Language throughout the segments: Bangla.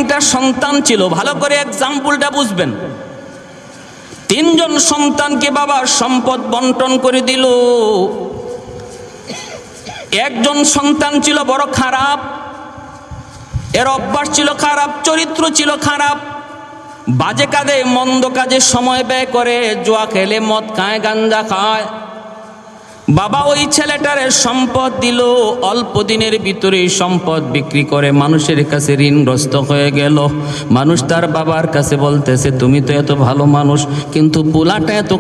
তিনটা সন্তান ছিল, ভালো করে এক্সাম্পলটা বুঝবেন। তিনজন সন্তানকে বাবা সম্পদ বন্টন করে দিল। একজন সন্তান ছিল বড় খারাপ, এর অভ্যাস ছিল খারাপ, চরিত্র ছিল খারাপ, বাজে কাজে মন্দ কাজে সময় ব্যয় করে, জুয়া খেলে, মদ খায়, গাঞ্জা খায়। বাবা ওই ছেলেটারে সম্পদ দিল, অল্প দিনের ভিতরেই সম্পদ বিক্রি করে মানুষের কাছে ঋণগ্রস্ত হয়ে গেল। মানুষ তার বাবার কাছে বলতেছে, তুমি তো এত ভালো মানুষ, কিন্তু পোলাটা এত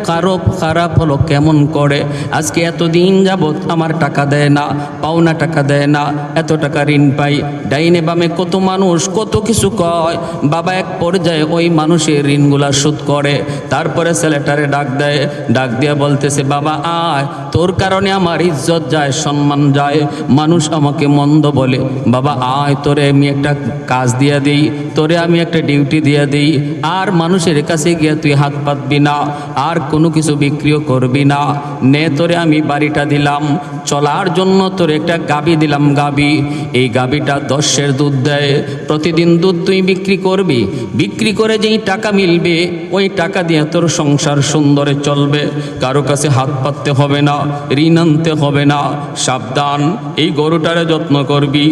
খারাপ হলো কেমন করে? আজকে এতদিন যাবৎ আমার টাকা দেয় না, পাওনা টাকা দেয় না, এত টাকা ঋণ পাই, ডাইনে বামে কত মানুষ কত কিছু কয়। বাবা এক পর্যায়ে ওই মানুষের ঋণগুলা শোধ করে। তারপরে ছেলেটারে ডাক দেয়, ডাক দিয়ে বলতেছে, বাবা আয়, তোর কারণে আমার ইজ্জত যায়, সম্মান যায়, মানুষ আমাকে মন্দ বলে। বাবা আয়, তোরে আমি একটা কাজ দিয়ে দিই, তোরে আমি একটা ডিউটি দিয়ে দিই, আর মানুষের কাছে গিয়ে তুই হাত পাতবি না, আর কোনো কিছু বিক্রিও করবি না। নে, তোরে আমি বাড়িটা দিলাম, চলার জন্য তোরে একটা গাবি দিলাম, গাবি। এই গাবিটা 10 দুধ দেয়, প্রতিদিন দুধ তুই বিক্রি করবি, বিক্রি করে যেই টাকা মিলবে ওই টাকা দিয়ে তোর সংসার সুন্দরে চলবে, কারো কাছে হাত পাততে হবে না, ঋণ আনতে হবে না। সাবধান, এই গরুটারে যত্ন করবি,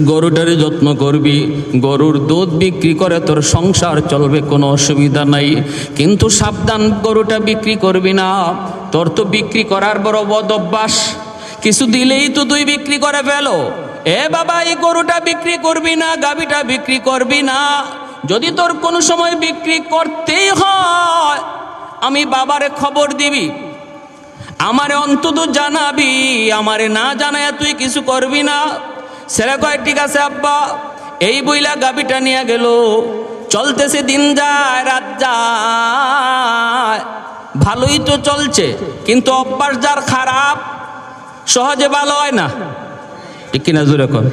গরুটারে যত্ন করবি, গরুর দুধ বিক্রি করে তোর সংসার চলবে, কোনো অসুবিধা নাই। কিন্তু সাবধান, গরুটা বিক্রি করবি না, তোর তো বিক্রি করার বড় বদ অভ্যাস, কিছু দিলেই তো তুই বিক্রি করে ফেলো। এ বাবা, এই গরুটা বিক্রি করবি না, গাভীটা বিক্রি করবি না। যদি তোর কোনো সময় বিক্রি করতেই হয়, আমি বাবারে খবর দিবি, আমারে অন্তত জানাবি, আমারে না জানায় তুই কিছু করবি না। ছেলে কয়, ঠিক আছে আব্বা। এই বইলা গাবিটা নিয়ে গেল, চলতেছে, দিন যায় রাত যায়, ভালোই তো চলছে, কিন্তু অভ্যাস যার খারাপ সহজে ভালো হয় না, ঠিক কিনা জোরে কর?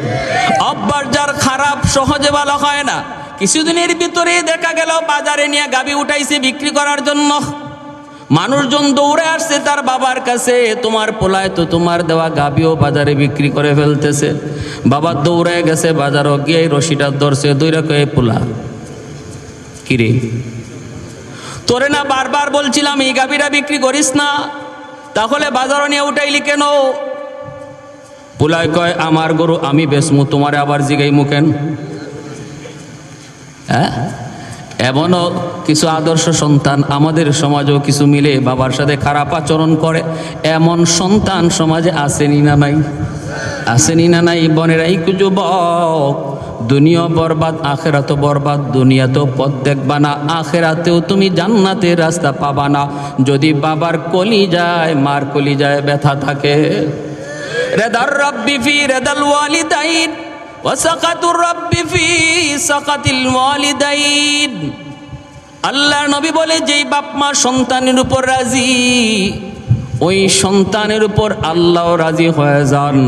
অভ্যাস যার খারাপ সহজে ভালো হয় না। কিছুদিনের ভিতরে দেখা গেল বাজারে নিয়ে গাবি উঠাইছে বিক্রি করার জন্য। মানুষজন দৌড়ে আসছে তার বাবার কাছে, তোমার পোলায় তো তোমার দেওয়া গাবিও বাজারে বিক্রি করে ফেলতেছে। বাবা দৌড়ে গেছে বাজারও গিয়ে রশিটা ধরছে, দৌড়ে কয়ে, পোলা কিরে, তোরে না বারবার বলছিলাম এই গাবিটা বিক্রি করিস না, তাহলে বাজারও নিয়ে উঠাইলি কেন? পোলায় কয়, আমার গরু আমি বেচমু, তোমারে আবার জিগাইমু কেন? হ্যাঁ, এমনও কিছু আদর্শ সন্তান আমাদের সমাজেও কিছু মিলে বাবার সাথে খারাপ আচরণ করে, এমন সন্তান সমাজে আসেনি না নাই? আসেনি না নাই? বনেরাই যুবক, দুনিয়া বরবাদ, আখেরাতও বরবাদ। দুনিয়াতেও পথ দেখবা না, আখেরাতেও তুমি জান্নাতের রাস্তা পাবা না যদি বাবার কলি যায়, মার কলি যায় ব্যথা থাকে। রেদার রব্বি ফি রেদাল ওয়ালিদাইন ওয়া সাকাতুর রব্বি ফি সাকাতিল ওয়ালিদাইন। আল্লাহর নবী বলে, যেই বাপ মা সন্তানের উপর রাজি, ওই সন্তানের উপর আল্লাহ রাজি হয়ে যান।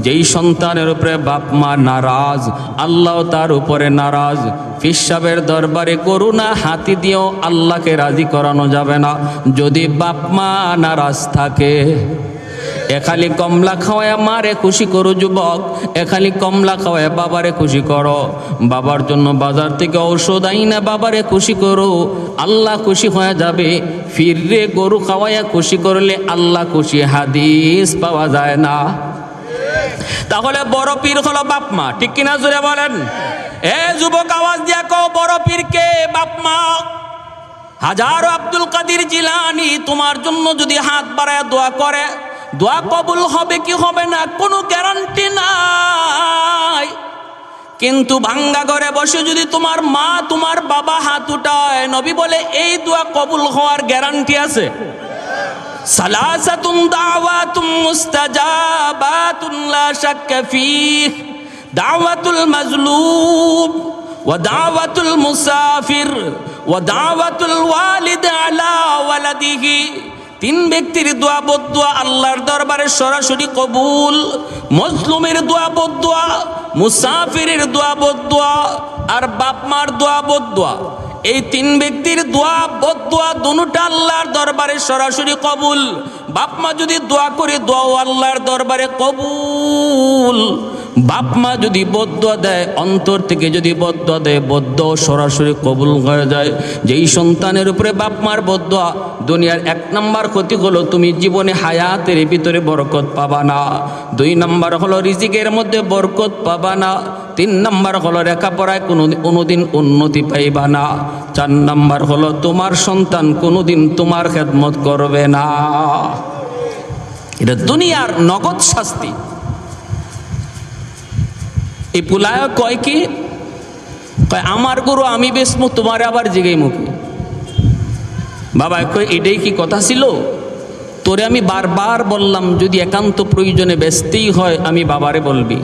যেই সন্তানের উপরে বাপ মা নারাজ, আল্লাহ তার উপরে নারাজ। ফিসাবের দরবারে করুণা হাতি দিয়েও আল্লাহকে রাজি করানো যাবে না যদি বাপ মা নারাজ থাকে। এখালি কমলা খাওয়ায় মারে খুশি করো যুবক, এখালি কমলা খাওয়ায় বাবারে খুশি করো। বাবার জন্য বাজার থেকে ঔষধ আইনা বাবারে খুশি করো, আল্লাহ খুশি হয়ে যাবে। ফিররে গরু খাওয়াইয়া খুশি করলে আল্লাহ খুশি, হাদিস পাওয়া যায় না। তাহলে বড় পীর হলো বাপ মা, ঠিক কিনা জোরে বলেন? এ যুবক, আওয়াজ দিয়া কও, বড় পীর কে? বাপ মা। হাজারো আব্দুল কাদের জিলানী তোমার জন্য যদি হাত বাড়ায় দোয়া করে, দোয়া কবুল হবে কি হবে না কোনো গ্যারান্টি নাই। কিন্তু ভাঙ্গা ঘরে বসে যদি তোমার মা তোমার বাবা হাত উঠায়, নবী বলে এই দোয়া কবুল হওয়ার গ্যারান্টি আছে। সালাসাতুন দাওয়াতুম মুস্তাজাবাতুন লা শাক্কা ফীহ, দাওয়াতুল মাজলুম ওয়া দাওয়াতুল মুসাফির ওয়া দাওয়াতুল ওয়ালিদ আলা ওয়ালাদিহি। তিন ব্যক্তির দোয়া বদদোয়া আল্লাহর দরবারে সরাসরি কবুল। মজলুমের দোয়া বদদোয়া, মুসাফিরের দোয়া বদদোয়া, আর বাপ মার দোয়া বদদোয়া। এই তিন ব্যক্তির দোয়া বদদোয়া দুটোটা আল্লাহর দরবারে সরাসরি কবুল। বাপ মা যদি দোয়া করে, দোয়াও আল্লাহর দরবারে কবুল। বাপ মা যদি বদদুয়া দেয়, অন্তর থেকে যদি বদদুয়া দেয়, বদদুয়া সরাসরি কবুল হয়ে যায়। যেই সন্তানের উপরে বাপ মার বদদুয়া, দুনিয়ার 1 নাম্বার ক্ষতি হলো তুমি জীবনে হায়াতের ভিতরে বরকত পাবা না। 2 নাম্বার হলো রিজিকের মধ্যে বরকত পাবা না। 3 নাম্বার হলো লেখাপড়ায় কোনোদিন উন্নতি পাইবা না। 4 নাম্বার হলো তোমার সন্তান কোনোদিন তোমার খেদমত করবে না। এটা দুনিয়ার নগদ শাস্তি। এই পুলায় কয় কি, কয় আমার গরু আমি বেচমু, তোমার আবার জিগাই মুখে। বাবা কয় এটাই কি কথা ছিল? তোরে আমি বারবার বললাম যদি একান্ত প্রয়োজনে বেচতেই হয় আমি বাবারে বলবি।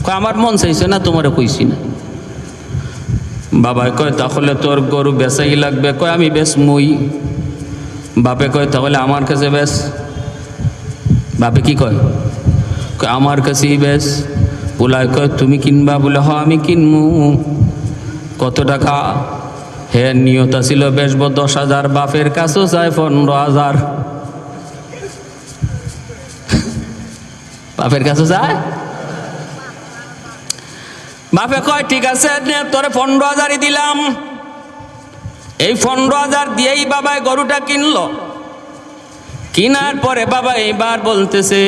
কয় আমার মন চাইছে না, তোমারে কইছি না। বাবা কয় তাহলে তোর গরু বেচাই লাগবে। কয় আমি বেচমুই। বাপে কয় তাহলে আমার কাছে বেচ। বাপে কি কয়? কয় আমার কাছেই বেচ। পুলায় কয় তুমি কিনবা? বলে হ আমি কিনমু। কত টাকা? হে নিয়ত ছিল বেচবো 10,000, বাপের কাছেও চায় 15,000। বাপের কাছে চায়। বাপে কয় ঠিক আছে তোরে 15,000ই দিলাম। এই 15,000 দিয়েই বাবা গরুটা কিনলো। কিনার পরে বাবা এইবার বলতেছে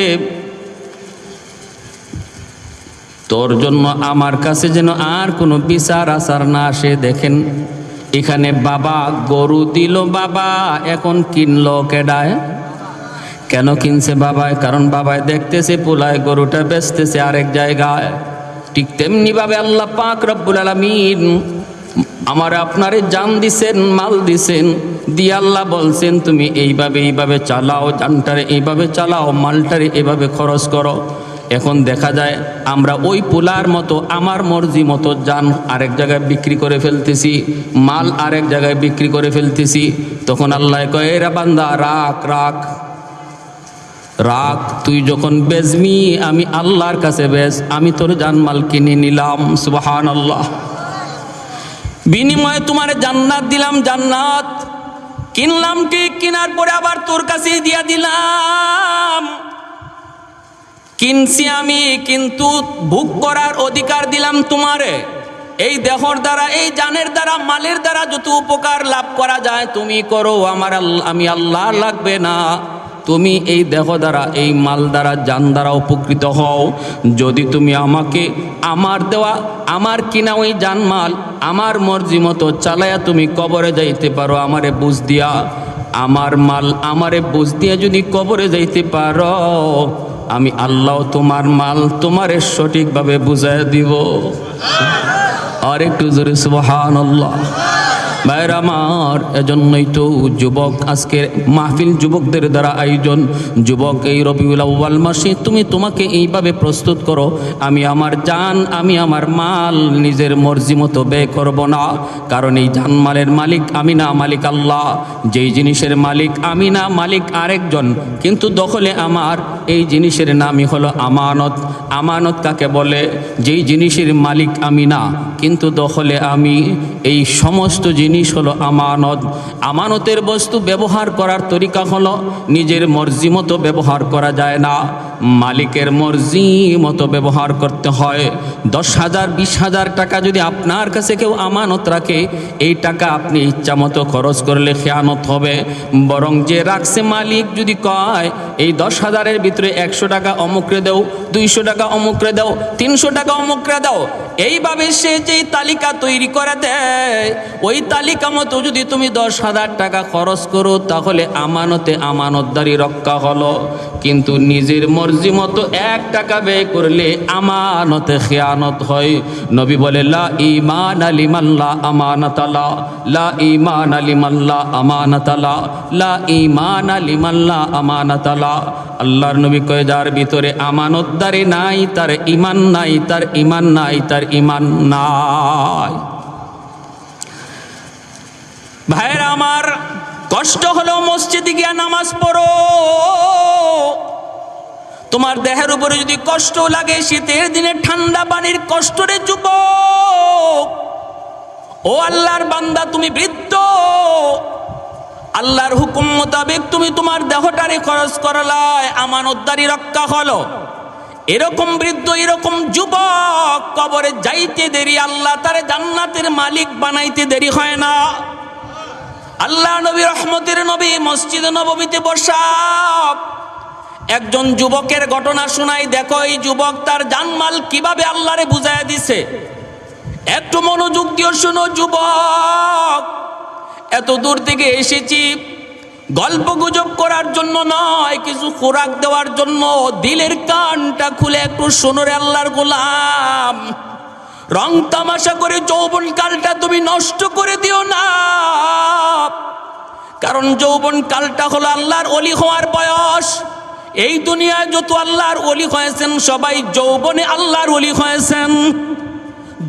তোর জন্য আমার কাছে যেন আর কোনো বিচার আচার না আসে। দেখেন এখানে বাবা গরু দিল, বাবা এখন কিনলো কেডায়? কেন কিনছে বাবায়? কারণ বাবায় দেখতেছে পোলায় গরুটা বেচতেছে আরেক জায়গায়। ঠিক তেমনি ভাবে আল্লাহ পাক রব্বুল আলামিন আমার আপনারে জান দিছেন, মাল দিছেন, দিয়ে আল্লাহ বলছেন তুমি এইভাবে চালাও, জানটারে এইভাবে চালাও, মালটারে এইভাবে খরচ করো। এখন দেখা যায় আমরা ওই পোলার মতো আমার মর্জি মতো জান আরেক জায়গায় বিক্রি করে ফেলতেছি, মাল আরেক জায়গায় বিক্রি করে ফেলতেছি। তখন আল্লাহ কয় এরা বান্দা রাখ রাখ রাখ, তুই যখন বেচবি আমি আল্লাহর কাছে বেচ, আমি তোর জানমাল কিনে নিলাম। সুবহানাল্লাহ। বিনিময়ে তোমার জান্নাত দিলাম, জান্নাত কিনলাম ঠিক, কিনার পরে আবার তোর কাছেই দিয়া দিলাম। কিনছি আমি, কিন্তু ভোগ করার অধিকার দিলাম তোমারে। এই দেহর দ্বারা, এই জানের দ্বারা, মালের দ্বারা যত উপকার লাভ করা যায় তুমি করো, আমি আল্লাহ লাগবে না। তুমি এই দেহ দ্বারা, এই মাল দ্বারা, জান দ্বারা উপকৃত হও। যদি তুমি আমাকে আমার দেওয়া, আমার কিনা ওই জানমাল আমার মর্জি মতো চালায়া তুমি কবরে যাইতে পারো আমারে বুঝ দিয়া, আমার মাল আমারে বুঝ দিয়া যদি কবরে যাইতে পারো, আমি আল্লাহ তোমার মাল তোমারে সঠিকভাবে বুঝাই দিব। আর একটু জোরে সুবহানাল্লাহ। ভাইর আমার, এজন্যই তো যুবক আজকের মাহফিল যুবকদের দ্বারা আয়োজন। যুবক এই রবিউল আউয়াল মাসে তুমি তোমাকে এইভাবে প্রস্তুত করো, আমি আমার জান, আমি আমার মাল নিজের মর্জি মতো ব্যয় করব না। কারণ এই জানমালের মালিক আমি না, মালিক আল্লাহ। যেই জিনিসের মালিক আমি না, মালিক আরেকজন, কিন্তু দখলে আমার। এই জিনিসের নামই হলো আমানত। আমানত কাকে বলে? যেই জিনিসের মালিক আমি না কিন্তু দখলে আমি। এই সমস্ত জিনিস হলো আমানত। আমানতের বস্তু ব্যবহার করার তরিকা হলো নিজের মর্জি মতো ব্যবহার করা যায় না, মালিকের মর্জি মতো ব্যবহার করতে হয়। 10,000 20,000 টাকা যদি আপনার কাছে কেউ আমানত রাখে, এই টাকা আপনি ইচ্ছা মতো খরচ করলে খেয়ানত হবে। বরং যে রাখছে মালিক যদি কয় এই 10,000-এর ভিতরে 100 টাকা অমুকরে দাও, 200 টাকা অমুকরে দাও, 300 টাকা অমুকরে দাও, এইভাবে সে যেই তালিকা তৈরি করে দেয়, ওই তালিকা মতো যদি তুমি 10,000 টাকা খরচ করো, তাহলে আমানতে আমানতদারি রক্ষা হলো। কিন্তু নিজের মর্জি মতো 1 টাকা ব্যয় করলে আমানতে খেয়ানত হয়। নবী বলে লা ঈমান লিমান লা আমানাত লা, লা ঈমান লিমান লা আমানাত লা, লা ঈমান লিমান লা আমানাত লা। আল্লাহর নবী কয় যার ভিতরে আমানতদারি নাই তার ঈমান নাই, তার ঈমান নাই, তার ঈমান নাই। ভাইরা আমার, কষ্ট হলো মসজিদে গিয়া নামাজ পড়ো। তোমার দেহের উপরে যদি কষ্ট লাগে, শীতের দিনে ঠান্ডা পানির কষ্ট রে যুবক, ও আল্লাহর বান্দা তুমি বৃদ্ধ, আল্লাহর হুকুম মোতাবেক তুমি তোমার দেহটারে খরচ করলায়, আমানতদারি রক্ষা হলো। এরকম বৃদ্ধ এরকম যুবক কবরে যাইতে দেরি, আল্লাহ তারে জান্নাতের মালিক বানাইতে দেরি হয় না। আল্লাহ নবী রহমতের নবী মসজিদে নববীতে বসা একজন যুবকের ঘটনা শোনাই। দেখো এই যুবক তার জানমাল কিভাবে আল্লাহরে বুঝাইয়া দিছে। একটু মনোযোগ দিয়ে শোনো যুবক, এত দূর থেকে এসেছি গল্প গুজব করার জন্য নয়, কিছু খোরাক দেওয়ার জন্য। দিলের কানটা খুলে একটু শোনো রে আল্লাহর গোলাম। রং তামাশা করে যৌবন কালটা তুমি নষ্ট করে দিও না, কারণ যৌবন কালটা হলো আল্লাহর ওলি হওয়ার বয়স। এই দুনিয়ায় যত আল্লাহর ওলি হয়েছেন সবাই যৌবনে আল্লাহর ওলি হয়েছেন।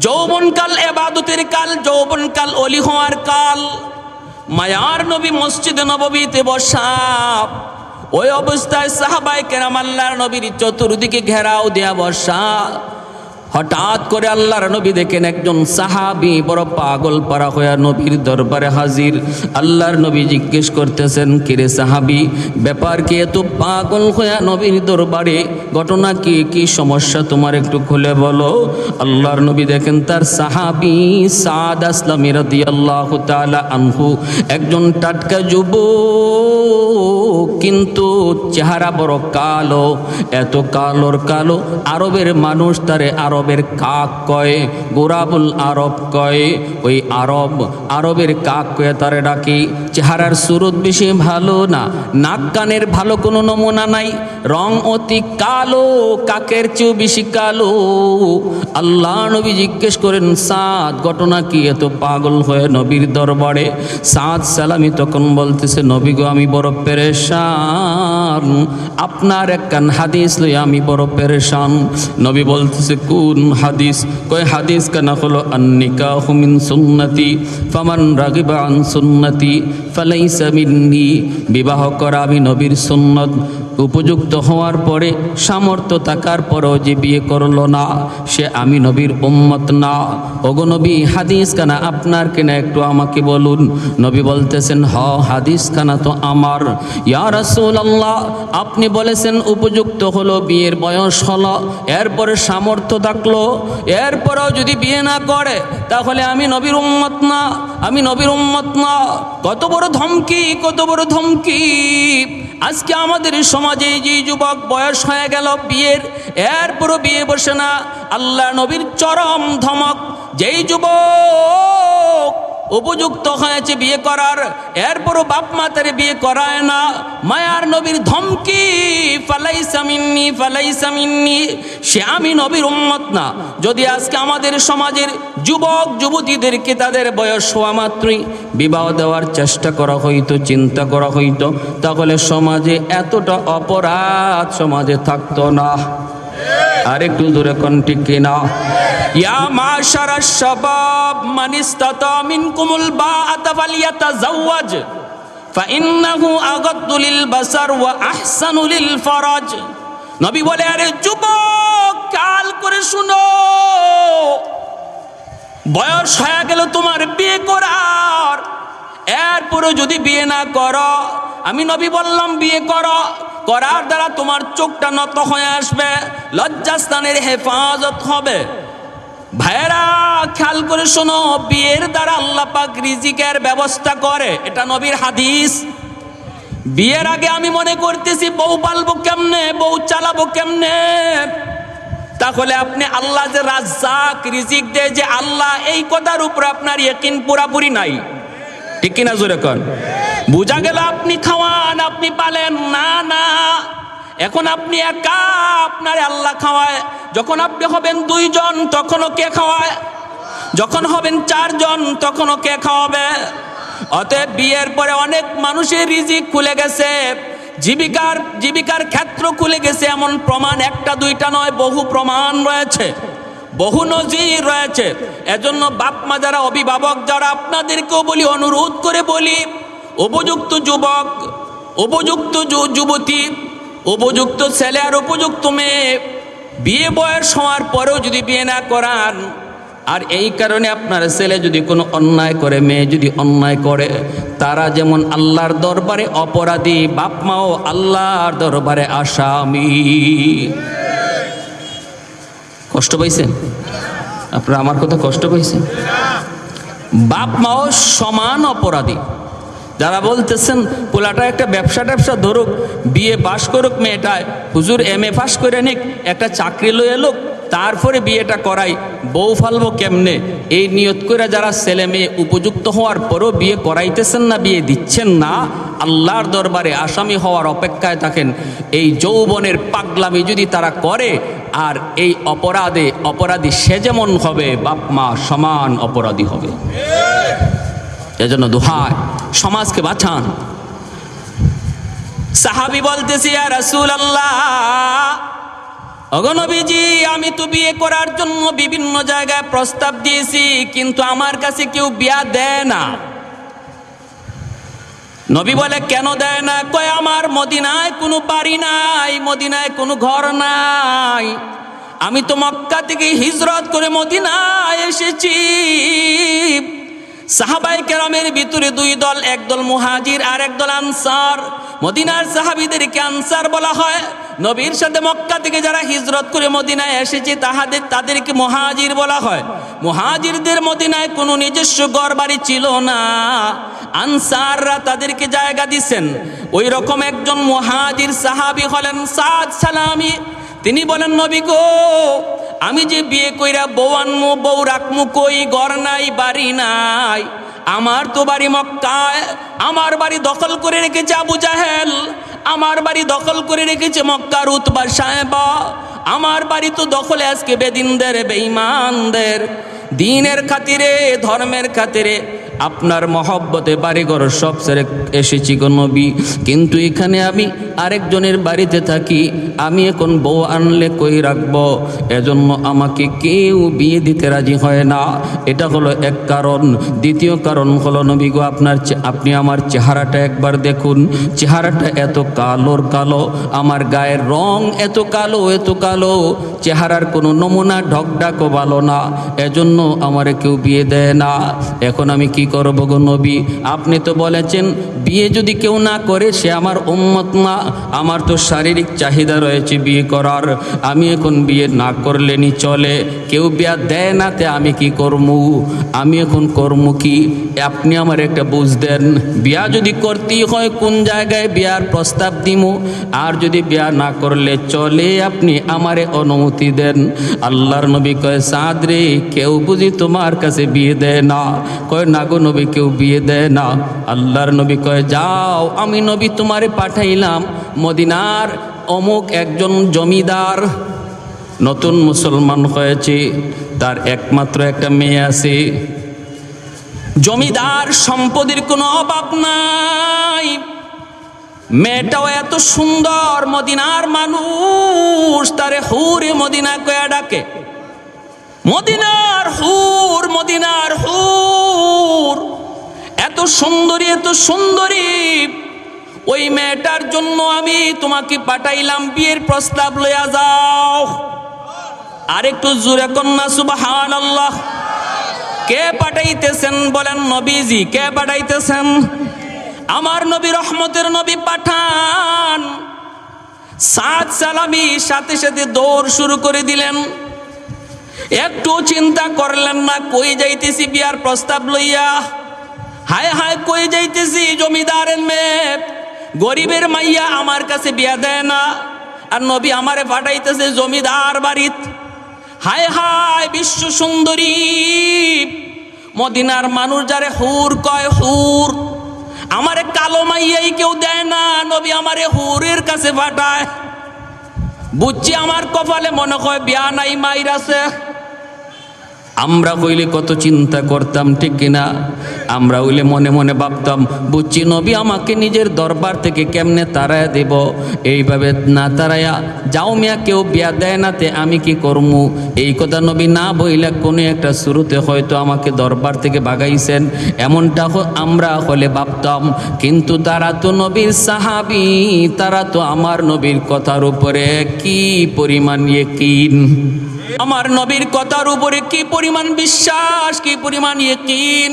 যৌবনকাল ইবাদতের কাল, যৌবনকাল ওলি হওয়ার কাল। মায়ার নবী মসজিদে নববীতে বসা, ওই অবস্থায় সাহাবায়ে কেরাম আল্লাহর নবীর চতুর্দিকে ঘেরাও দেয়া বসা। হঠাৎ করে আল্লাহর নবী দেখেন একজন সাহাবী বড় পাগল পারা হয়ে নবীর দরবারে হাজির। আল্লাহর নবী জিজ্ঞেস করতেছেন, কিরে সাহাবী, ব্যাপার কি এত পাগল হয়ে নবীর দরবারে? ঘটনা কি, কি সমস্যা তোমার একটু খুলে বলো। আল্লাহর নবী দেখেন তার সাহাবী সাদ আসলামী রাদিয়াল্লাহু তাআলা আনহু একজন টাটকা যুবক, কিন্তু চেহারা বড় কালো। এত কালোর কালো, আরবের মানুষ তারে আরবের কাক কয়, গোরাবুল আরব কয়। ওই আরবের কাক কয়ে তারে ডাকি। চেহারার সুরত বেশি ভালো না, নাক কানের ভালো কোনো নমুনা নাই, রং অতি কালো, কাকের চেয়েও বেশি কালো। আল্লাহ নবী জিজ্ঞেস করেন, সাদ ঘটনা কি, এত পাগল হয়ে নবীর দরবারে? সাদ সালামি তখন বলতেছে, নবী গো আমি বড় পেরেশান, আপনার একখান হাদিস লই আমি বড় পেরেশান। নবী বলতেছে, কোন হাদিস? কয় হাদিস কানা হলো আন-নিকাহু মিন সুন্নতি ফামান রাগিবা আন সুন্নতি ফালাইসা মিন্নি। বিবাহ করা আমি নবীর সুন্নত। উপযুক্ত হওয়ার পরে, সামর্থ্য থাকার পরেও যে বিয়ে করলো না, সে আমি নবীর উম্মত না। ওগো নবী, হাদিস খানা আপনার কিনা একটু আমাকে বলুন। নবী বলতেছেন, হাদিস খানা তো আমার। ইয়া রাসূলুল্লাহ, আপনি বলেছেন উপযুক্ত হলো, বিয়ের বয়স হলো, এরপরে সামর্থ্য থাকলো, এরপরেও যদি বিয়ে না করে তাহলে আমি নবীর উম্মত না, আমি নবীর উম্মত না। কত বড় ধমকি, কত বড় ধমকি! আজকে আমাদের সমাজে যে যুবক বয়স হয়ে গেল বিয়ের, এরপরও বিয়ে বসে না, আল্লাহ নবীর চরম ধমক। যেই যুবক উপযুক্ত হয়েছে বিয়ে করার, এরপরও বাপ মা তারে বিয়ে করায় না, মায়ার নবীর ধমকি, ফালাইসা মিন্নি, ফালাইসা মিন্নি, সে আমি নবীর উম্মত না। যদি আজকে আমাদের সমাজের যুবক যুবতীদেরকে তাদের বয়স হওয়া মাত্রই বিবাহ দেওয়ার চেষ্টা করা হইতো, চিন্তা করা হইতো, তাহলে সমাজে এতটা অপরাধ সমাজে থাকতো না। আরেকটু দূরে কোন ঠিক কিনা? ইয়া মাশারাশ শাবাব মান ইসতাতা মিনকুমুল বাআতা ফালিয়াতাযাওয়াজ ফাইন্নাহু আগাদ্দু লিল বাসার ওয়া আহসানু লিল ফারাজ। নবী বলে, আরে যুবক কাল করে শুনো, বয়স হয়ে গেল তোমার বিয়ে করার, এরপরে যদি বিয়ে না করো, আমি নবী বললাম বিয়ে করো, করার দ্বারা তোমার চোখটা নত হয়ে আসবে, লজ্জাস্থানের হেফাজত হবে। ভাইরা খেয়াল করে শোনো, বিয়ের দ্বারা আল্লাহ পাক রিজিকের ব্যবস্থা করে, এটা নবীর হাদিস। বিয়ের আগে আমি মনে করতেছি বউ পালবো কেমনে, বউ চালাবো কেমনে, তাহলে আপনি আল্লাহ যে রাজ্জাক, রিজিক দেয় যে আল্লাহ, এই কথার উপরে আপনার ইয়াকিন পুরাপুরি নাই। ঠিক কিনা জোরে কন? বুঝা গেল আপনি খাওয়ান, আপনি পালেন না, না, এখন আপনি একা, আপনারে আল্লাহ খাওয়ায়। যখন আপনি হবেন 2 জন তখনও কে খাওয়ায়? যখন হবেন 4 জন তখনও কে খাওয়াবে? অতএব বিয়ের পরে অনেক মানুষের রিজিক খুলে গেছে, জীবিকার ক্ষেত্র খুলে গেছে, এমন প্রমাণ একটা দুইটা নয়, বহু প্রমাণ রয়েছে, বহু নজির রয়েছে। এজন্য বাপ মা যারা, অভিভাবক যারা, আপনাদেরকেও বলি, অনুরোধ করে বলি, উপযুক্ত যুবক, উপযুক্ত যুবতী, উপযুক্ত ছেলে আর উপযুক্ত মেয়ে বিয়ে বয়স হওয়ার পরেও যদি বিয়ে না করান, আর এই কারণে আপনার ছেলে যদি কোনো অন্যায় করে, মেয়ে যদি অন্যায় করে, তারা যেমন আল্লাহর দরবারে অপরাধী, বাপ মাও আল্লাহর দরবারে আসামি। কষ্ট পাইছেন আপনারা? আমার কথা কষ্ট পাইছেন? বাপ মাও সমান অপরাধী। যারা বলতেছেন পোলাটা একটা ব্যবসা ধরুক, বিয়ে পাশ করুক মেয়েটায়, হুজুর MA পাশ করে নিক, একটা চাকরি লয়ে লোক, তারপরে বিয়েটা করাই, বউ ফালবো কেমনে, এই নিয়ত করে যারা ছেলে মেয়ে উপযুক্ত হওয়ার পরও বিয়ে করাইতেছেন না, বিয়ে দিচ্ছেন না, আল্লাহর দরবারে আসামি হওয়ার অপেক্ষায় থাকেন। এই যৌবনের পাগলামি যদি তারা করে, আর এই অপরাধী সে যেমন হবে, বাপ মা সমান অপরাধী হবে। এজন্য দোহায় সমাজকে বাঁচান। সাহাবী বলতেছি, ইয়া রাসূলুল্লাহ, ওগো নবীজি, আমি তো বিয়ে করার জন্য বিভিন্ন জায়গায় প্রস্তাব দিয়েছি, কিন্তু আমার কাছে কেউ বিয়া দেয় না। নবী বলে, কেন দেয় না? কয়, আমার মদিনায় কোনো বাড়ি নাই, মদিনায় কোনো ঘর নাই, আমি তো মক্কা থেকে হিজরত করে মদিনায় এসেছি। সাহাবায়ে কেরামের ভিতরে দুই দল, একদল মুহাজির আর একদল আনসার। মদিনার সাহাবীদেরকে আনসার বলা হয়, নবীর সাথে মক্কা থেকে যারা হিজরত করে মদিনায় এসেছে তাদেরকে মুহাজির বলা হয়। মুহাজিরদের মদিনায় কোনো নিজস্ব ঘর বাড়ি ছিল না, আনসাররা তাদেরকে জায়গা দিছেন। ওই রকম একজন মুহাজির সাহাবী হলেন সাদ সালামি। তিনি বলেন, নবী গো, আমি যে বিয়ে কইরা বউ আনমু, বউ রাখমু কই, ঘর নাই, বাড়ি নাই। আমার তো বাড়ি মক্কায়, আমার বাড়ি দখল করে রেখেছে আবু জাহেল, আমার বাড়ি দখল করে রেখেছে মক্কার উতবা সাহেবা, আমার বাড়ি তো দখলে আজকে বেদিনদের, বেঈমানদের। দিনের খাতিরে, ধর্মের খাতিরে আপনার মহব্বতে বাড়িঘর সব ছেড়ে এসেছি গো নবী, কিন্তু এখানে আমি আরেকজনের বাড়িতে থাকি, আমি এখন বউ আনলে কই রাখবো, এজন্য আমাকে কেউ বিয়ে দিতে রাজি হয় না। এটা হলো এক কারণ। দ্বিতীয় কারণ হলো, নবী গো, আপনি আমার চেহারাটা একবার দেখুন, চেহারাটা এত কালোর কালো, আমার গায়ের রং এত কালো, এত কালো, চেহারার কোনো নমুনা ঢকঢাকও ভালো না, এজন্য আমারে কেউ বিয়ে দেয় না। এখন আমি কি করব গো নবী? আপনি তো বলেছেন বিয়ে যদি কেউ না করে সে আমার উম্মত না, আমার তো শারীরিক চাহিদা রয়েছে বিয়ে করার, আমি এখন বিয়ে না করলেনি চলে, কেউ বিয়া দেয় না, তে আমি কি করমু? আমি এখন করমু কি? আপনি আমার একটা বুঝ দেন। বিয়া যদি করতেই হয় কোন জায়গায় বিয়ার প্রস্তাব দিমু, আর যদি বিয়া না করলে চলে, আপনি আমারে অনুমতি দেন। আল্লাহর নবী কয়, সাদ রে, কেউ বুঝি তোমার কাছে বিয়ে দেয় না? কয়, না গো নবী, কেউ বিয়ে দেয় না। আল্লাহর নবী কয়, যাও, আমি নবী তোমারে পাঠাইলাম মদিনার অমুক একজন জমিদার, নতুন মুসলমান হয়েছে, তার একমাত্র একটা মেয়ে আছে, জমিদার, সম্পদের কোনো অভাব নাই, মেয়েটাও এত সুন্দর, মদিনার মানুষ তারে হুরে মদিনা কয়া ডাকে, মদিনার হুর, মদিনার হুর, এত সুন্দরী, এত সুন্দরী। ওই মেয়েটার জন্য আমি তোমাকে পাঠাইলাম, বিয়ের প্রস্তাব লইয়া যাও। আরেকটু জোরে কন্যা সুবহানাল্লাহ। কে পাঠাইতেছেন? বলেন নবীজি। কে পাঠাইতেছেন? আমার নবী, রহমতের নবী পাঠান। সাদ সালামি সাথে সাথে দৌড় শুরু করে দিলেন, একটু চিন্তা করলেন না, কই যাইতেছি বিয়ার প্রস্তাব লইয়া, হায় হায় কই যাইতেছি, জমিদারের মেয়ে, গরিবের মাইয়া, আমার কাছে বিয়া দেয় না, আর নবী আমারে পাঠাইতেছে জমিদার বাড়িত। হায় হায়, বিশ্ব সুন্দরী মদিনার মানুষ যারে হুর কয়, হুর, আমারে কালো মাইয়াই কেউ দেয় না, নবী আমারে হুরের কাছে পাঠায়। বুঝছি আমার কপালে মনে হয় বিয়া নাই, মাইর আছে। আমরা হইলে কত চিন্তা করতাম, ঠিক কিনা? আমরা হইলে মনে মনে ভাবতাম, বুঝছি নবী আমাকে নিজের দরবার থেকে কেমনে তাড়ায়া দেব, এইভাবে না তাড়ায়া যাও মিয়া, কেউ বিয়া দেয় না, তে আমি কি করমু? এই কথা নবী না বইলে কোনো একটা শুরুতে হয়তো আমাকে দরবার থেকে ভাগাইছেন, এমনটা আমরা হলে ভাবতাম। কিন্তু তারা তো নবীর সাহাবী, তারা তো আমার নবীর কথার উপরে কি পরিমাণ ইয়াকিন, আমার নবীর কথার উপরে কি পরিমাণ বিশ্বাস, কি পরিমাণ ইয়াকিন।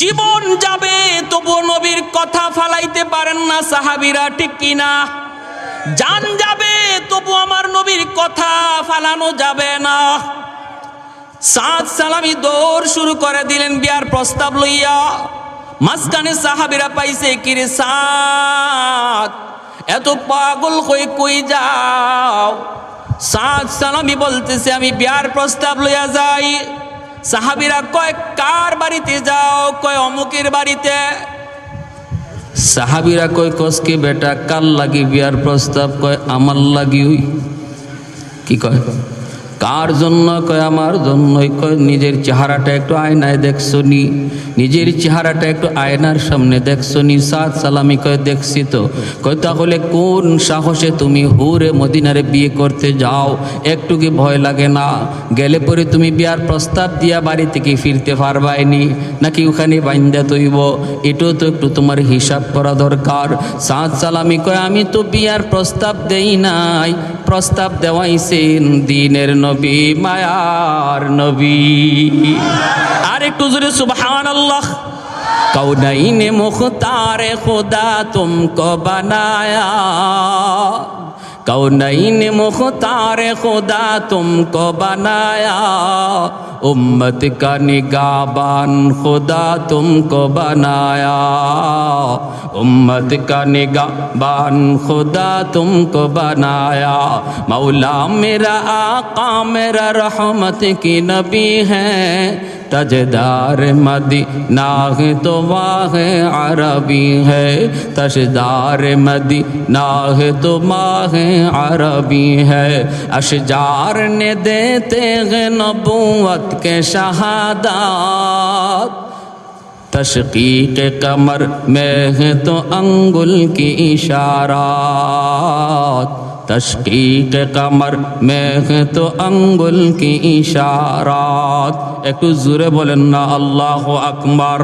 জীবন যাবে তবুও নবীর কথা ফালাইতে পারেন না সাহাবীরা, ঠিক কিনা? জান যাবে তবু আমার নবীর কথা ফালানো যাবে না। সাদ সালামি দৌড় শুরু করে দিলেন বিয়ার প্রস্তাব লইয়া। মাঝখানে সাহাবীরা পাইছে, কিরে সাদ এত পাগল হয়ে কই যাও? সাদ সালামি বলতেছে, আমি বিয়ার প্রস্তাব লইয়া যাই। সাহাবীরা কয়, কার বাড়িতে যাও? কয়, অমুকের বাড়িতে। সাহাবীরা কয়, কসকে বেটা কার লাগি বিয়ার প্রস্তাব? কয়, আমার লাগি। কি কয়, কার জন্য? কয়, আমার জন্যই। কয়, নিজের চেহারাটা একটু আয়নায় দেখছো নি? নিজের চেহারাটা একটু আয়নার সামনে দেখছো নি? সাদ সালামি কয়, দেখছি তো। কয়, তাহলে কোন সাহসে তুমি হুরে মদিনারে বিয়ে করতে যাও? একটু কি ভয় লাগে না? গেলে পরে তুমি বিয়ার প্রস্তাব দিয়া বাড়ি থেকে ফিরতে পারবাইনি, নাকি ওখানে বাইন্দা তৈব? এটাও তো একটু তোমার হিসাব করা দরকার। সাদ সালামি কয়, আমি তো বিয়ার প্রস্তাব দেই নাই, প্রস্তাব দেওয়াইছেন দিনের নবী, মায়ার নবী। আর একটু জোরে সুবহানাল্লাহ। কৌনাইনে মুখতারে খুদা তুমকো বানায়া, कौनैन मुख्तार खुदा तुमको बनाया, उम्मत का निगाहबान खुदा तुमको बनाया, उम्मत का निगाहबान खुदा तुमको बनाया। मौला मेरा आका मेरा रहमत की नबी है, तजदार मदीना है तो वाह अरबी है, तजदार मदीना है तो माह अरबी है। अशजार ने देते हैं नबूवत के शहादत, तशकीक कमर में है तो अंगुल की इशारात, तशकीक कमर में है तो अंगुल की इशारात। একটু জোরে বলেন না আল্লাহু আকবার।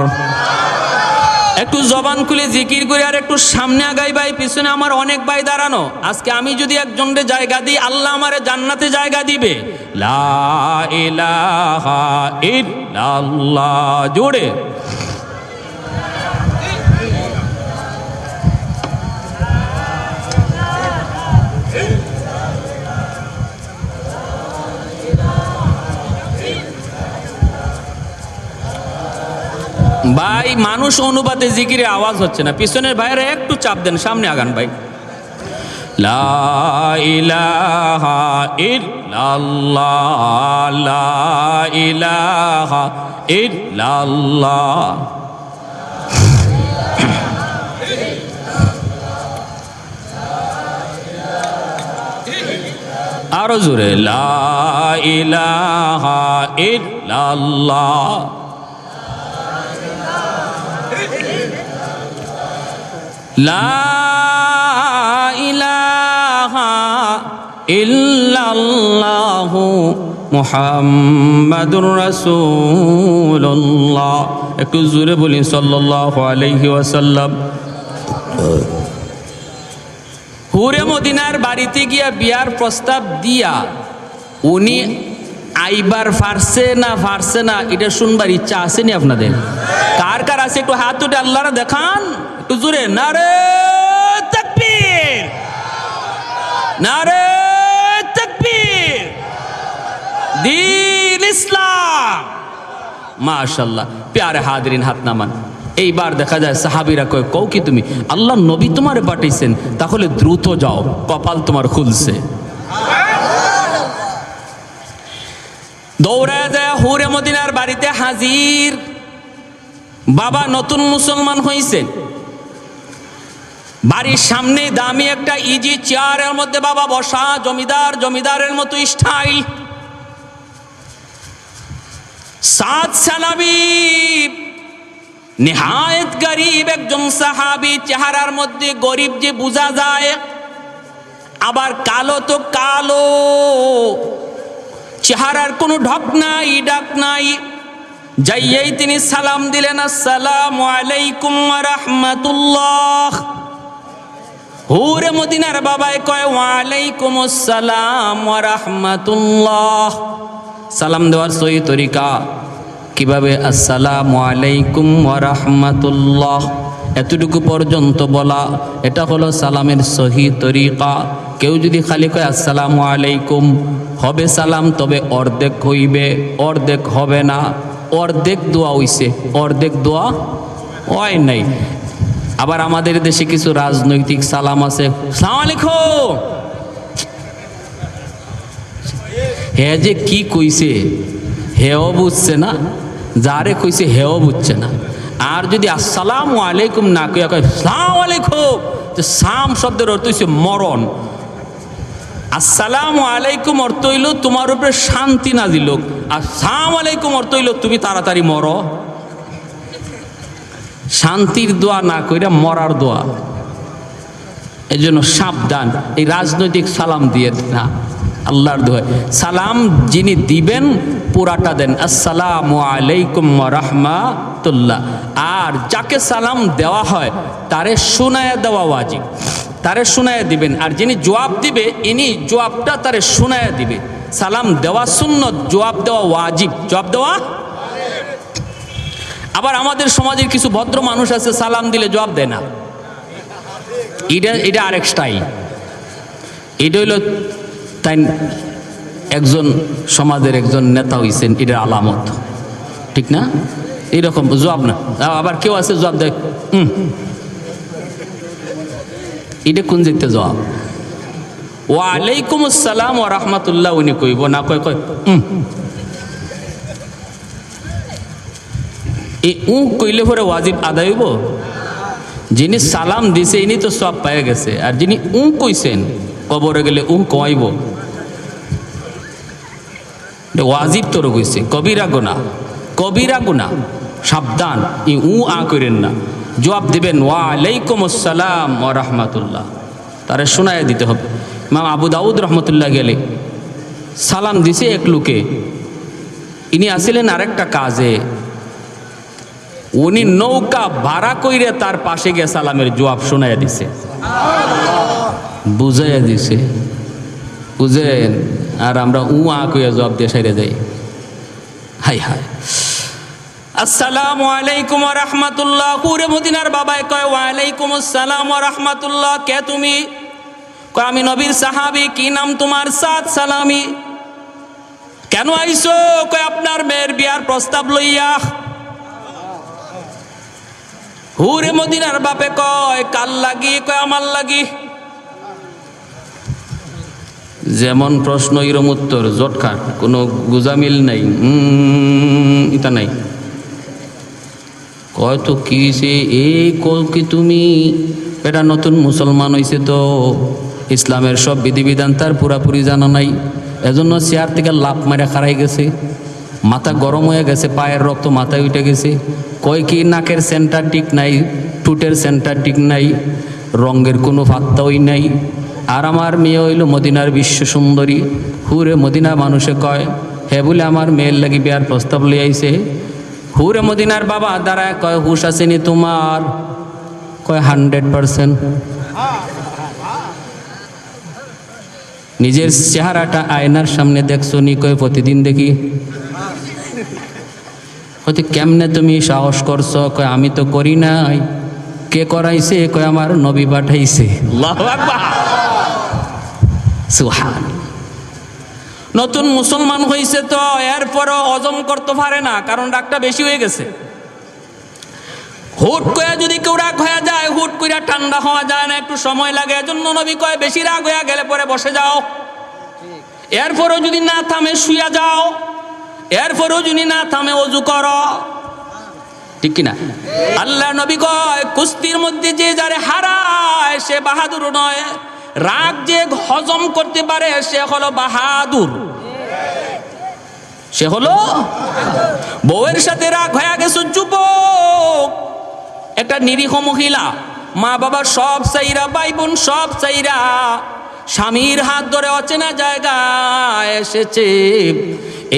একটু জবান খুলে জিকির করে আর একটু সামনে আগাই ভাই। পিছনে আমার অনেক ভাই দাঁড়ানো। আজকে আমি যদি একজনকে জায়গা দিই, আল্লাহ আমারে জান্নাতে জায়গা দিবে। লা ইলাহা ইল্লাল্লাহ জোরে। ভাই মানুষ অনুপাতে জিকিরে আওয়াজ হচ্ছে না, পিছনের ভাইরা একটু চাপ দেন, সামনে আগান ভাই। লা ইলাহা ইল্লাল্লাহ, লা ইলাহা ইল্লাল্লাহ। আরো জোরে, লা ইলাহা ইল্লাল্লাহ। লা ইলাহা ইল্লাল্লাহু মুহাম্মাদুর রাসূলুল্লাহ। একটু জোরে বলি সাল্লাল্লাহু আলাইহি ওয়াসাল্লাম। হুরে মদিনার বাড়িতে গিয়া বিয়ার প্রস্তাব দিয়া উনি আইবার ফারছে না এটা শুনবার ইচ্ছা আসেনি আপনাদের? কার কার আছে একটু হাত উঠে আল্লাহরা দেখান একটু জোরে। নারে তাকবীর, নারে তাকবীর, দ্বীন ইসলাম। মাশাআল্লাহ। প্যারে হাজরিন, হাত নামান। এইবার দেখা যায় সাহাবীরা কয়, কও কি তুমি আল্লাহ নবী তোমারে পাঠাইছেন, তাহলে দ্রুত যাও, কপাল তোমার খুলছে। দৌড়ে যায় হুরে মদিনার বাড়িতে হাজির। বাবা নতুন মুসলমান হয়েছে, বাড়ির সামনে দামি একটা ইজি চেয়ারের মধ্যে বাবা বসা, জমিদারের মতো স্টাইল। সাদ সালামি নিহায়েত গরিব একজন সাহাবী, চেহারার মধ্যে গরিব যে বোঝা যায়, আবার কালো তো কালো, চেহারার কোনো ঢক নাই, ডাক নাই। যাইয়েই তিনি সালাম দিলেন, আসসালামু আলাইকুম ওয়া রাহমাতুল্লাহ। হুরে মদিনার বাবাই কয়, ওয়া আলাইকুম আসসালাম ওয়া রাহমাতুল্লাহ। সালাম দেওয়ার সহি তরিকা কিভাবে? আসসালামু আলাইকুম ওয়া রাহমাতুল্লাহ। এতটুকু পর্যন্ত বলা, এটা হলো সালামের সহি তরিকা। কেউ যদি খালি কয় আসসালামু আলাইকুম, হবে সালাম, তবে অর্ধেক হইবে, অর্ধেক হবে না। অর্ধেক দোয়া হইছে, অর্ধেক দোয়া হয় নাই। আবার আমাদের দেশে কিছু রাজনৈতিক সালাম আছে, সালাম আলাইকুম, হে যে কি কইছে হেও বুঝছে না, যারে কইছে হেও বুঝছে না। আর যদি আসসালামু আলাইকুম না কইয়া কয় সালাম আলাইকুম, তো সাম শব্দের অর্থ হইছে মরণ। আসসালামু আলাইকুম অর্থ হইল তোমার উপরে শান্তি নাজিল হোক, আর সালাম আলাইকুম অর্থ হইল তুমি তাড়াতাড়ি মরো। শান্তির দোয়া না কইরা মরার দোয়া। এই জন্য সাবধান, এই রাজনৈতিক সালাম দিয়ে না, আল্লাহর দোয়া। সালাম যিনি দিবেন পুরাটা দেন, আসসালামু আলাইকুম ওয়া রাহমাতুল্লাহ। আর যাকে সালাম দেওয়া হয় তারে শুনায়া দেওয়া ওয়াজিব, তারে শুনায়া দিবেন। আর যিনি জবাব দিবে ইনি জবাবটা তারে শুনায়া দিবে। সালাম দেওয়া সুন্নত, জবাব দেওয়া ওয়াজিব। জবাব দেওয়া, আবার আমাদের সমাজের কিছু ভদ্র মানুষ আছে সালাম দিলে জবাব দেয় না, এটা আরেক স্টাইল। এটা হইল তাই একজন সমাজের একজন নেতা হইছেন, এটার আলামত, ঠিক না? এইরকম জবাব না। আবার কেউ আছে জবাব দেয় এটা কোন যেতে জবাব? ওয়ালাইকুম আসসালাম ওয়া রাহমাতুল্লাহ উনি কইব না, কয় কয় এই কইলে পরে ওয়াজিব আদায় হইব? যিনি সালাম দিছে ইনি তো সব পায়ে গেছে, আর যিনি কইছেন কবরে গেলে কমাইব, ওয়াজিব তোর কইছে, কবিরা গুনাহ, কবিরা গুনাহ। সাবধান, করেন না, জবাব দিবেন ওয়ালাইকুম আসসালাম ওয়া রাহমাতুল্লাহ, তারে শোনায় দিতে হবে। ইমাম আবু দাউদ রহমতুল্লাহ গেলে সালাম দিছে এক লোকে, ইনি আসিলেন আরেকটা কাজে, উনি নৌকা ভাড়া কইরে তার পাশে গিয়ে সালামের জবাব শোনাইয়া দিছে, বুঝাইয়া দিছে, বুঝেন? আর আমরা কইয়া জবাব দিয়ে সাইরে যাই। হাই হাই, আসসালামু আলাইকুম ওয়া রাহমাতুল্লাহ। কুরে মদিনার বাবাই কয় ওয়ালাইকুম আসসালাম ওয়া রাহমাতুল্লাহ। কে তুমি? কয় আমি নবীর সাহাবী। কি নাম তোমার? সাদ সালামি। কেন আইছো? কয় আপনার মেয়ের বিয়ার প্রস্তাব লইয়া। হুরে মদিনার বাপে কয় কাল লাগি? কয় আমার লাগি। যেমন প্রশ্ন এরম উত্তর, জটকাট, কোনো গুজামিল নাই, এটা নাই। কয় তো কি হয়েছে? এই কি তুমি এটা নতুন মুসলমান হয়েছে তো ইসলামের সব বিধিবিধান তার পুরাপুরি জানা নাই, এজন্য চেয়ার থেকে লাফ মারা খারাই গেছে, মাথা গরম হয়ে গেছে, পায়ের রক্ত মাথায় উঠে গেছে। কয় কি নাকের সেন্টার ঠিক নাই, ঠুটের সেন্টার ঠিক নাই, রঙের কোনো ফাত্তাই নাই। আর আমার মেয়ে হইল মদিনার বিশ্ব সুন্দরী। হুরে মদিনা মানুষে কয় হে বলে আমার মেয়ের লাগি বিয়ার প্রস্তাব লই আইছে। হুরে মদিনার বাবা দাঁড়ায় কয় হুশ আসেনি তোমার? কয় 100%। নিজের চেহারাটা আয়নার সামনে দেখছো নি? কয় প্রতিদিন দেখি। হয়তো কেমনে তুমি সাহস করছো? কয় আমি তো করি নাই। কে করাইছে? কয় আমার নবী পাঠাইছে। আল্লাহু আকবার, সুবহান। নতুন মুসলমান হয়েছে তো এরপরও হজম করতে পারে না, কারণ রাগটা বেশি হয়ে গেছে। হুট করে যদি কেউ রাগ হয়ে যায়, হুট করে ঠান্ডা হওয়া যায় না, একটু সময় লাগে। এজন্য নবী কয় বেশি রাগ হয়ে গেলে পরে বসে যাও, এরপরও যদি না থামে শুয়ে যাও, এরপরও যদি না থামে ওযু করো, ঠিক কিনা? আল্লাহ নবী কয় কুস্তির মধ্যে যে যারে হারায় সে বাহাদুর নয়, রাগ যে হজম করতে পারে সে হলো বাহাদুর, সে হলো। বউয়ের সাথে রাগ হয়ে গেছে, যুবক একটা নিরীহ মহিলা, মা বাবা সব চাইরা, ভাই বোন সব চাইরা, স্বামীর হাত ধরে অচেনা জায়গায় এসেছে।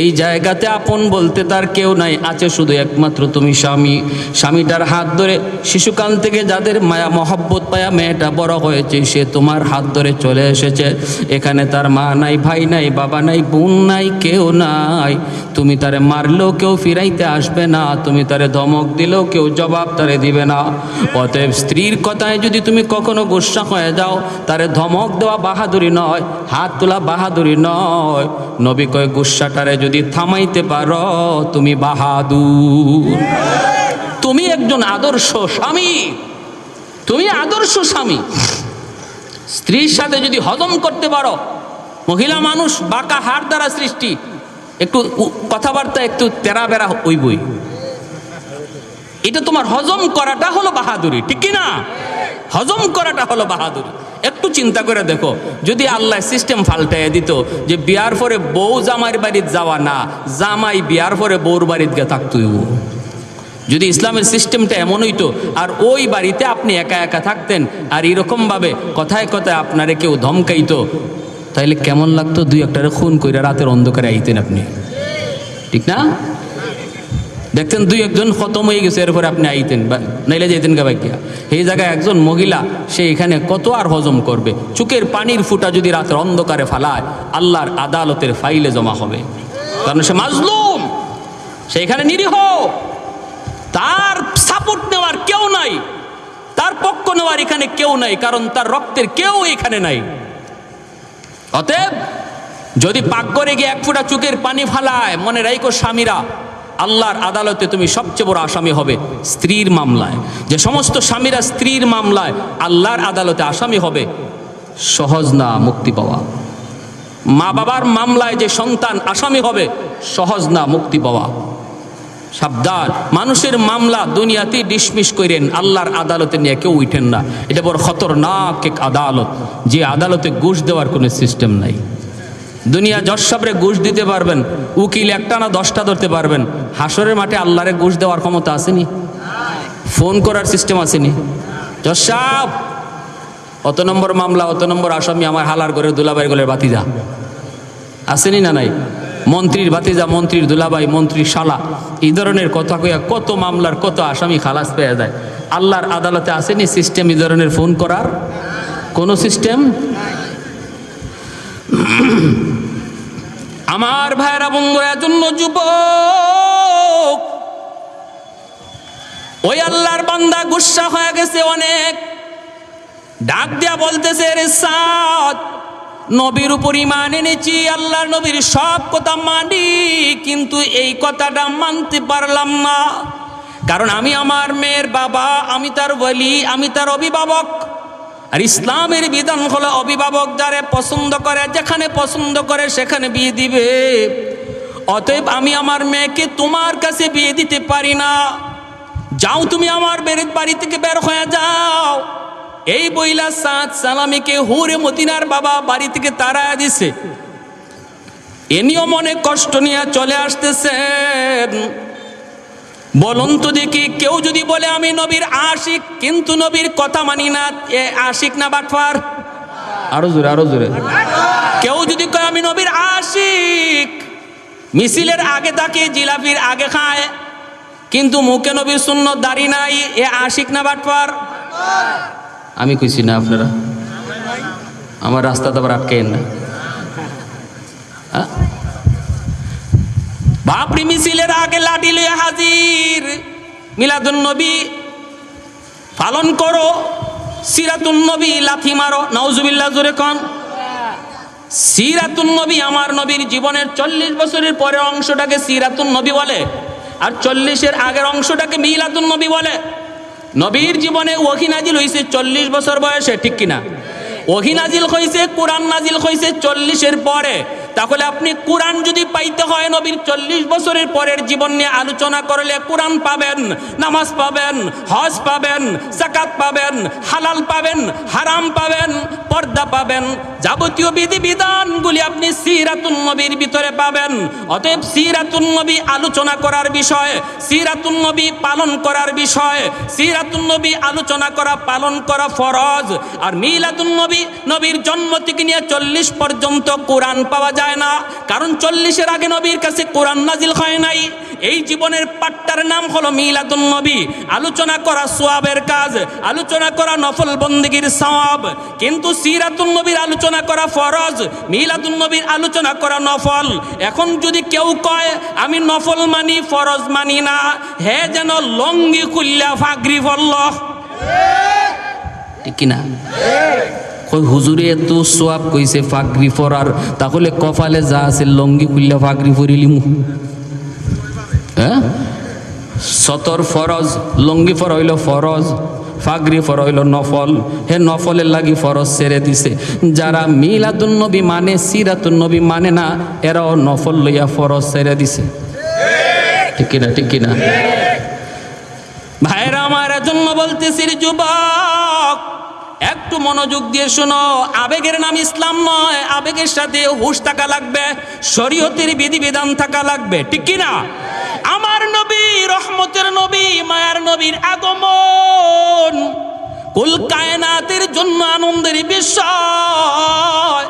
এই জায়গাতে আপন বলতে তার কেউ নাই, আছে শুধু একমাত্র তুমি স্বামী। স্বামীটার হাত ধরে শিশুকাল থেকে যাদের মায়া মহব্বত পায়া মেয়েটা বড় হয়েছে, সে তোমার হাত ধরে চলে এসেছে। এখানে তার মা নাই, ভাই নাই, বাবা নাই, বোন নাই, কেউ নাই। তুমি তারে মারলেও কেউ ফিরাইতে আসবে না, তুমি তারে ধমক দিলেও কেউ জবাব তারে দিবে না। অতএব স্ত্রীর কথায় যদি তুমি কখনো গুসা হয়ে যাও, তারে ধমক দেওয়া বাহাদুরি নয়, হাত তোলা বাহাদুরি নয়। নবী কয় গুসাটারে যদি থামাইতে পারো তুমি বাহাদুর। তুমি একজন আদর্শ স্বামী, তুমি আদর্শ স্বামী। স্ত্রীর সাথে যদি হজম করতে পারো, মহিলা মানুষ বাঁকা হাড় দ্বারা সৃষ্টি, একটু কথাবার্তা একটু তেরা বেড়া হইবই, এটা তোমার হজম করাটা হলো বাহাদুরি, ঠিক কি না? হজম করাটা হলো বাহাদুরি। একটু চিন্তা করে দেখো, যদি আল্লাহ সিস্টেম পাল্টাইয়া দিত যে বিয়ার পরে বউ জামাইয়ের বাড়িতে যাওয়া না, জামাই বিয়ার পরে বউর বাড়িতে গিয়ে থাকতো, যদি ইসলামের সিস্টেমটা এমন হইতো আর ওই বাড়িতে আপনি একা একা থাকতেন আর এরকমভাবে কথায় কথায় আপনারে কেউ ধমকাইতো, তাইলে কেমন লাগতো? দুই একটারে খুন কইরা রাতের অন্ধকারে আইতেন আপনি, ঠিক না? দেখতেন দুই একজন খতম হয়ে গেছে, এরপরে আপনি আইতেন, নাইলে যেতেন গাবাইকিয়া। এই জায়গায় একজন মহিলা, সে এখানে কত আর হজম করবে? চোখের পানির ফুটা যদি রাতের অন্ধকারে ফালায়, আল্লাহর আদালতের ফাইলে জমা হবে, কারণ সে মাজলুম, সে এখানে নিরীহ, তার সাপোর্ট নেওয়ার কেউ নাই, তার পক্ষ নেওয়ার এখানে কেউ নাই, কারণ তার রক্তের কেউ এখানে নাই। অতএব যদি পাক করে গিয়ে এক ফোঁটা চোখের পানি ফালায়, মনে রাখো স্বামীরা, আল্লাহর আদালতে তুমি সবচেয়ে বড় আসামি হবে স্ত্রীর মামলায়। যে সমস্ত স্বামীরা স্ত্রীর মামলায় আল্লাহর আদালতে আসামি হবে, সহজ না মুক্তি পাওয়া। মা বাবার মামলায় যে সন্তান আসামি হবে, সহজ না মুক্তি পাওয়া। সাবধান, মানুষের মামলা দুনিয়াতেই ডিসমিস করেন, আল্লাহর আদালতে নিয়ে কেউ উঠেন না। এটা বড় খতরনাক এক আদালত, যে আদালতে ঘুষ দেওয়ার কোনো সিস্টেম নাই। দুনিয়া জজ সাহেবরে ঘুষ দিতে পারবেন, উকিল একটা না 10টা ধরতে পারবেন, হাসরের মাঠে আল্লাহরে ঘুষ দেওয়ার ক্ষমতা আসেনি, ফোন করার সিস্টেম আসেনি। জজ সাহেব, অত নম্বর মামলা, অত নম্বর আসামি, আমার হালার ঘরের দুলাভাইয়ের গলের বাতিজা, আসেনি না নাই? মন্ত্রীর ভাতিজা, মন্ত্রীর দুলাভাই, মন্ত্রীর শালা, এই ধরনের কথা কইয়া কত মামলার কত আসামি খালাস পেয়ে যায়। আল্লাহর আদালতে আসেনি সিস্টেম এই ধরনের ফোন করার কোন সিস্টেম? আমার ভাইরা বন্ধুরা, জন্য যুবক, ওই আল্লাহর বান্দা গুসা হয়ে গেছে অনেক, ডাক দিয়া বলতেছে, রে সাদ, নবীর উপর ঈমান এনেছি, আল্লাহর নবীর সব কথা মানি, কিন্তু এই কথাটা মানতে পারলাম না, কারণ আমি আমার মেয়ের বাবা, আমি তার ওয়ালি, আমি তার অভিভাবক। আর ইসলামের বিধান হলো অভিভাবক যারে পছন্দ করে, যেখানে পছন্দ করে সেখানে বিয়ে দিবে। অতএব আমি আমার মেয়েকে তোমার কাছে বিয়ে দিতে পারি না, যাও তুমি আমার বাড়ি থেকে বের হয়ে যাও। এই বইলা সাদ সালামীকে হুরে মদিনার বাবা বাড়ি থেকে তাড়ায় দিছে। এনিও মনে কষ্ট নিয়ে চলে আসতেছেন। বলুন তো দেখি, কেউ যদি বলে আমি নবীর আশিক কিন্তু নবীর কথা মানি না, এ আশিক না বাটফার? আরো জোরে, আরো জোরে। কেউ যদি কয় আমি নবীর আশিক, মিছিলের আগে থাকে, জিলাপির আগে খায়, কিন্তু মুখে নবীর সুন্নত দাড়ি নাই, এ আশিক না বাটফার? আমি কইছি না, আপনারা আমার রাস্তা তো আবার আটকেন না। বাপরি মিছিলের আগে লাঠি লইয়া হাজির, মিলাদুন নবী পালন করো, সিরাতুন নবী লাথি মারো, নাউজুবিল্লাহ, জোরে কোন। সিরাতুন নবী, আমার নবীর জীবনের 40 বছরের পরের অংশটাকে সিরাতুন নবী বলে, আর 40-এর আগের অংশটাকে মিলাদুন নবী বলে। নবীর জীবনে ওহী নাজিল হইছে 40 বছর বয়সে, ঠিক কিনা? ওহী নাজিল হইছে, কোরআন নাজিল হইছে 40-এর পরে। তাহলে আপনি কোরআন যদি পাইতে হয়, নবীর 40 বছরের পরের জীবন নিয়ে আলোচনা করলে কোরআন পাবেন, নামাজ পাবেন, হজ পাবেন, যাকাত পাবেন, হালাল পাবেন, হারাম পাবেন, পর্দা পাবেন, যাবতীয় বিধি বিধানগুলি আপনি সিরাতুন নবীর ভিতরে পাবেন। অতএব সিরাতুন নবী আলোচনা করার বিষয়, সিরাতুন নবী পালন করার বিষয়, সিরাতুন নবী আলোচনা করা, পালন করা ফরজ। আর মিলাদুন নবী, নবীর জন্ম থেকে নিয়ে 40 পর্যন্ত কোরআন পাওয়া যায় যায় না, কারণ 40-এর আগে নবীর কাছে কোরআন নাজিল হয় নাই। এই জীবনের পাট্টার নাম হলো মিলাদুন নবী, আলোচনা করা সওয়াবের কাজ, আলোচনা করা নফল বন্দেগীর সওয়াব। কিন্তু সিরাতুন নবীর আলোচনা করা ফরজ, মিলাদুন নবীর আলোচনা করা নফল। এখন যদি কেউ কয় আমি নফল মানি ফরজ মানি না, হে যেন লঙ্গি খুললা ফাগরি ফল্ল, ঠিক কিনা? কই হুজুরে এত সোয়াব কইছে ফাগরি ফরার, তাহলে কপালে যা আছে লঙ্গি খুললা ফাগরি ফরিলিমু। হ্যাঁ, সতর ফরজ, লঙ্গি ফর হইল ফরজ, ফাগরি ফর হইল নফল। হে নফলের লাগি ফরজ ছেড়ে দিছে। যারা মিলাদুন নবী মানে সিরাতুন নবী মানে না, এরাও নফল লইয়া ফরজ ছেড়ে দিছে, ঠিক কিনা? ঠিক কিনা ভাইরা আমার? জন্য বলতেছি যুবক, একটু মনোযোগ দিয়ে শোনো। আবেগের নাম ইসলাম নয়, আবেগের সাথে হুঁশ থাকা লাগবে, শরীয়তের বিধিবিধান থাকা লাগবে, ঠিক কিনা? আমার নবী, রহমতের নবী, মায়ার নবীর আগমন কুল কায়নাতের জন্য আনন্দের বিষয়,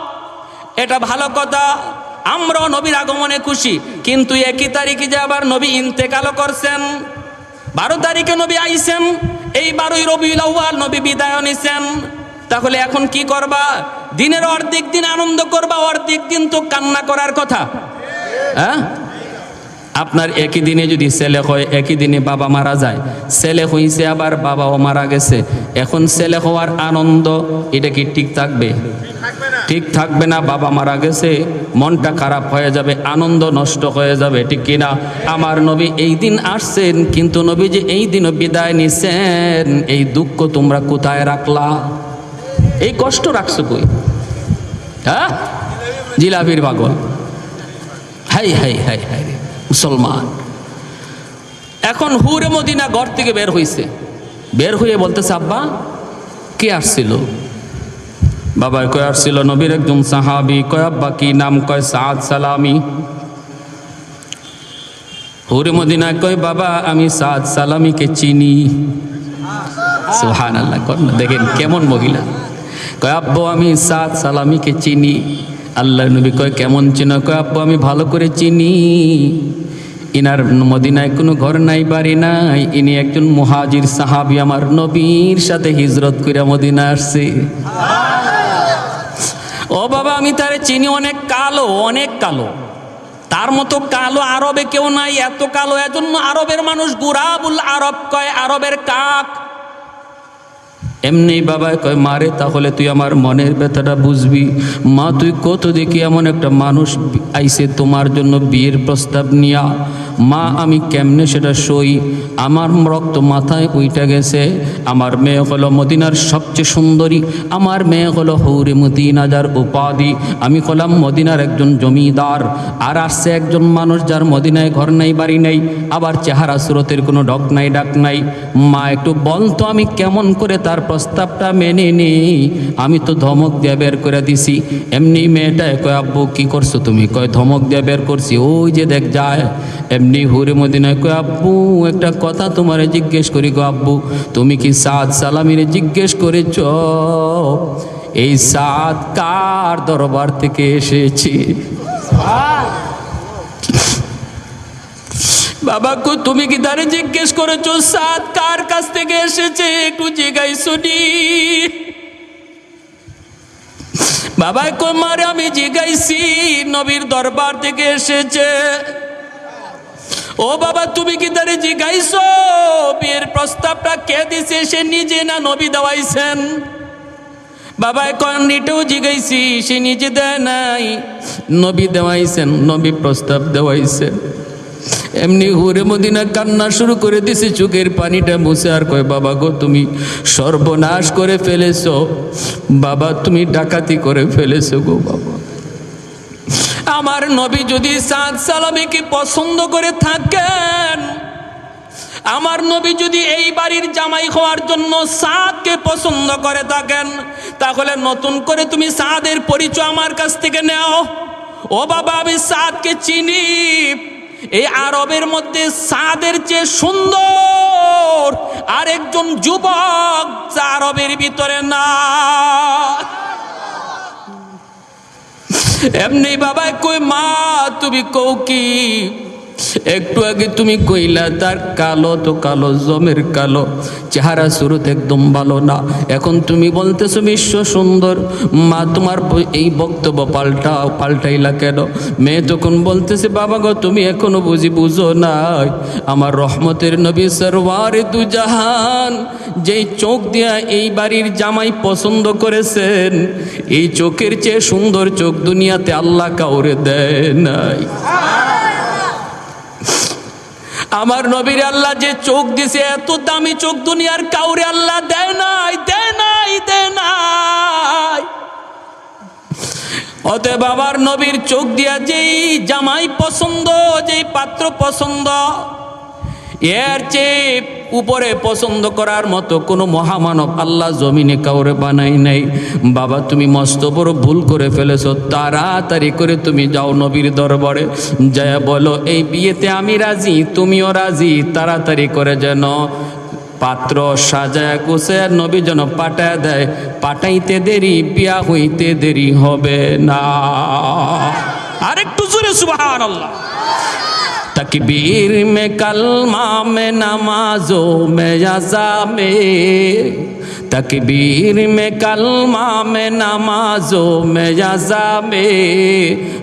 এটা ভালো কথা। আমরা নবীর আগমনে খুশি, কিন্তু একই তারিখে যে আবার নবী ইন্তেকালও করছেন। 12 তারিখে নবী আইছেন, এই 12ই রবিউল আউয়াল নবী বিদায় নিছেন। তাহলে এখন কি করবা? দিনের অর্ধেক দিন আনন্দ করবা, অর্ধেক দিন তো কান্না করার কথা। হ্যাঁ, আপনার একই দিনে যদি ছেলে হয়, একই দিনে বাবা মারা যায়, ছেলে হইছে আবার বাবাও মারা গেছে, এখন ছেলে হওয়ার আনন্দ এটা কি ঠিক থাকবে? ঠিক থাকবে না। বাবা মারা গেছে, মনটা খারাপ হয়ে যাবে, আনন্দ নষ্ট হয়ে যাবে, ঠিক কিনা? আমার নবী এই দিন আসছেন, কিন্তু নবী যে এই দিনও বিদায় নিছেন, এই দুঃখ তোমরা কোথায় রাখলা? এই কষ্ট রাখছো কই? হ্যাঁ, জিলাপির পাগল। হাই হাই হাই হাই রে মুসলমান। এখন হুরে মদিনা ঘর থেকে বের হইছে, বের হয়ে বলতেছে আব্বা কে আসছিল? বাবা কয় আসছিল নবীর একজন সাহাবী। কয় আব্বা কি নাম? কয় সাদ সালামি। হুরে মদিনা কয় বাবা আমি সাদ সালামিকে চিনি। সুবহানাল্লাহ, দেখেন কেমন মহিলা। কয় আব্বু আমি সাদ সালামিকে চিনি। আল্লাহ নবী কয় কেমন চিনো? কয় আব্বু আমি ভালো করে চিনি। ইনার মদিনায় কোনো ঘর নাই, বাড়ি নাই, ইনি একজন মুহাজির সাহাবী, আমার নবীর সাথে হিজরত করে মদিনা আসছে। ও বাবা আমি তারে চিনি, অনেক কালো, অনেক কালো, তার মতো কালো আরবে কেউ নাই, এত কালো। এজন্য আরবের মানুষ গুরাবুল আরব কয়, আরবের কাক। এমনি বাবা কয় মারে তাহলে তুই আমার মনের ব্যথাটা বুঝবি। মা তুই কত দেখি এমন একটা মানুষ আইছে তোমার জন্য বিয়ের প্রস্তাব নিয়া, মা আমি কেমনে সেটা সই? আমার রক্ত মাথায় উইটা গেছে। আমার মেয়ে হলো মদিনার সবচেয়ে সুন্দরী, আমার মেয়ে হলো হৌরে মদিনা যার উপাধি, আমি হলাম মদিনার একজন জমিদার। আর আসছে একজন মানুষ যার মদিনায় ঘর নাই, বাড়ি নাই, আবার চেহারা সুরতের কোনো ডক নাই, ডাক নাই। মা একটু বলতো আমি কেমন করে তার প্রস্তাবটা মেনে নেই? আমি তো ধমক দিয়ে বের করে দিছি। এমনি মেয়েটা কয় আব্বু কি করছো তুমি? কয় ধমক দিয়ে বের করছি, ওই যে দেখ যায়। এমনি হুরে মদিনায় কয় আব্বু একটা কথা তোমারে জিজ্ঞেস করি গো আব্বু, তুমি কি সাদ সালামিরে জিজ্ঞেস করেছ এই সাদ কার দরবার থেকে এসেছে? বাবা কো তুমি কি তারে জিজ্ঞেস করেছো সাদ কার কাছ থেকে এসেছে? একটু জিজ্ঞাসা নি। বাবা কো মারে আমি জিজ্ঞাসি, নবীর দরবার থেকে এসেছে। ও বাবা তুমি কি তারে জিজ্ঞাসো বিয়ের প্রস্তাবটা কে দিছে? সে নিজে না নবী দেওয়াইছেন? বাবা কন এটাও জিজ্ঞাসি, সে নিজে দেয় নাই, নবী দেওয়াইছেন, নবী প্রস্তাব দেওয়াইছেন। এমনি হুরে মদিনা কান্না শুরু করে দিছে, চোখের পানিটা মুছে। আর কয় বাবা গো তুমি সর্বনাশ করে ফেলেছো, বাবা তুমি ডাকাতি করে ফেলেছো গো বাবা। আমার নবী যদি সাদ সালামিকে পছন্দ করে থাকেন, আমার নবী যদি এই বাড়ির জামাই হওয়ার জন্য সাদকে পছন্দ করে থাকেন, তাহলে নতুন করে তুমি সাদের পরিচয় আমার কাছ থেকে নাও। ও বাবা আমি সাদকে চিনি, এই আরবের মধ্যে সাদের চেয়ে সুন্দর আরেকজন যুবক আরবের ভিতরে না। এমনি বাবাই কই মা তুমি কও কি? একটু আগে তুমি কইলা তার কালো তো কালো, জমের কালো, চেহারা শুরুতে একদম ভালো না, এখন তুমি বলতেছো বিশ্ব সুন্দর। মা তোমার এই বক্তব্য পাল্টাইলা কেন? মেয়ে তখন বলতেছে বাবা গো তুমি এখনো বুঝো নাই, আমার রহমতের নবী সরওয়ারে দু জাহান যেই চোখ দিয়া এই বাড়ির জামাই পছন্দ করেছেন, এই চোখের চেয়ে সুন্দর চোখ দুনিয়াতে আল্লাহ কাউরে দেয় নাই। আমার নবীর আল্লাহ যে চোখ দিছে, এত দামি চোখ দুনিয়ার কাউরে আল্লাহ দেয় নাই। অতএব বাবার নবীর চোখ দিয়া যেই জামাই পছন্দ, যেই পাত্র পছন্দ, এর চেয়ে উপরে পছন্দ করার মতো কোনো মহামানব আল্লাহ জমিনে কাউরে বানাই নাই। বাবা তুমি মস্ত বড় ভুল করে ফেলেছো, তাড়াতাড়ি করে তুমি যাও নবীর দরবারে, যায় বলো এই বিয়েতে আমি রাজি, তুমিও রাজি, তাড়াতাড়ি করে যেন পাত্র সাজায় গুছায় নবী যেন পাঠায় দেয়। পাঠাইতে দেরি, বিয়া হইতে দেরি হবে না। আরেকটু জোরে সুবহানাল্লাহ। तकबीर में कलमा में नमाजों में अज़ा में, तकबीर में कलमा में नमाजों में अज़ा में,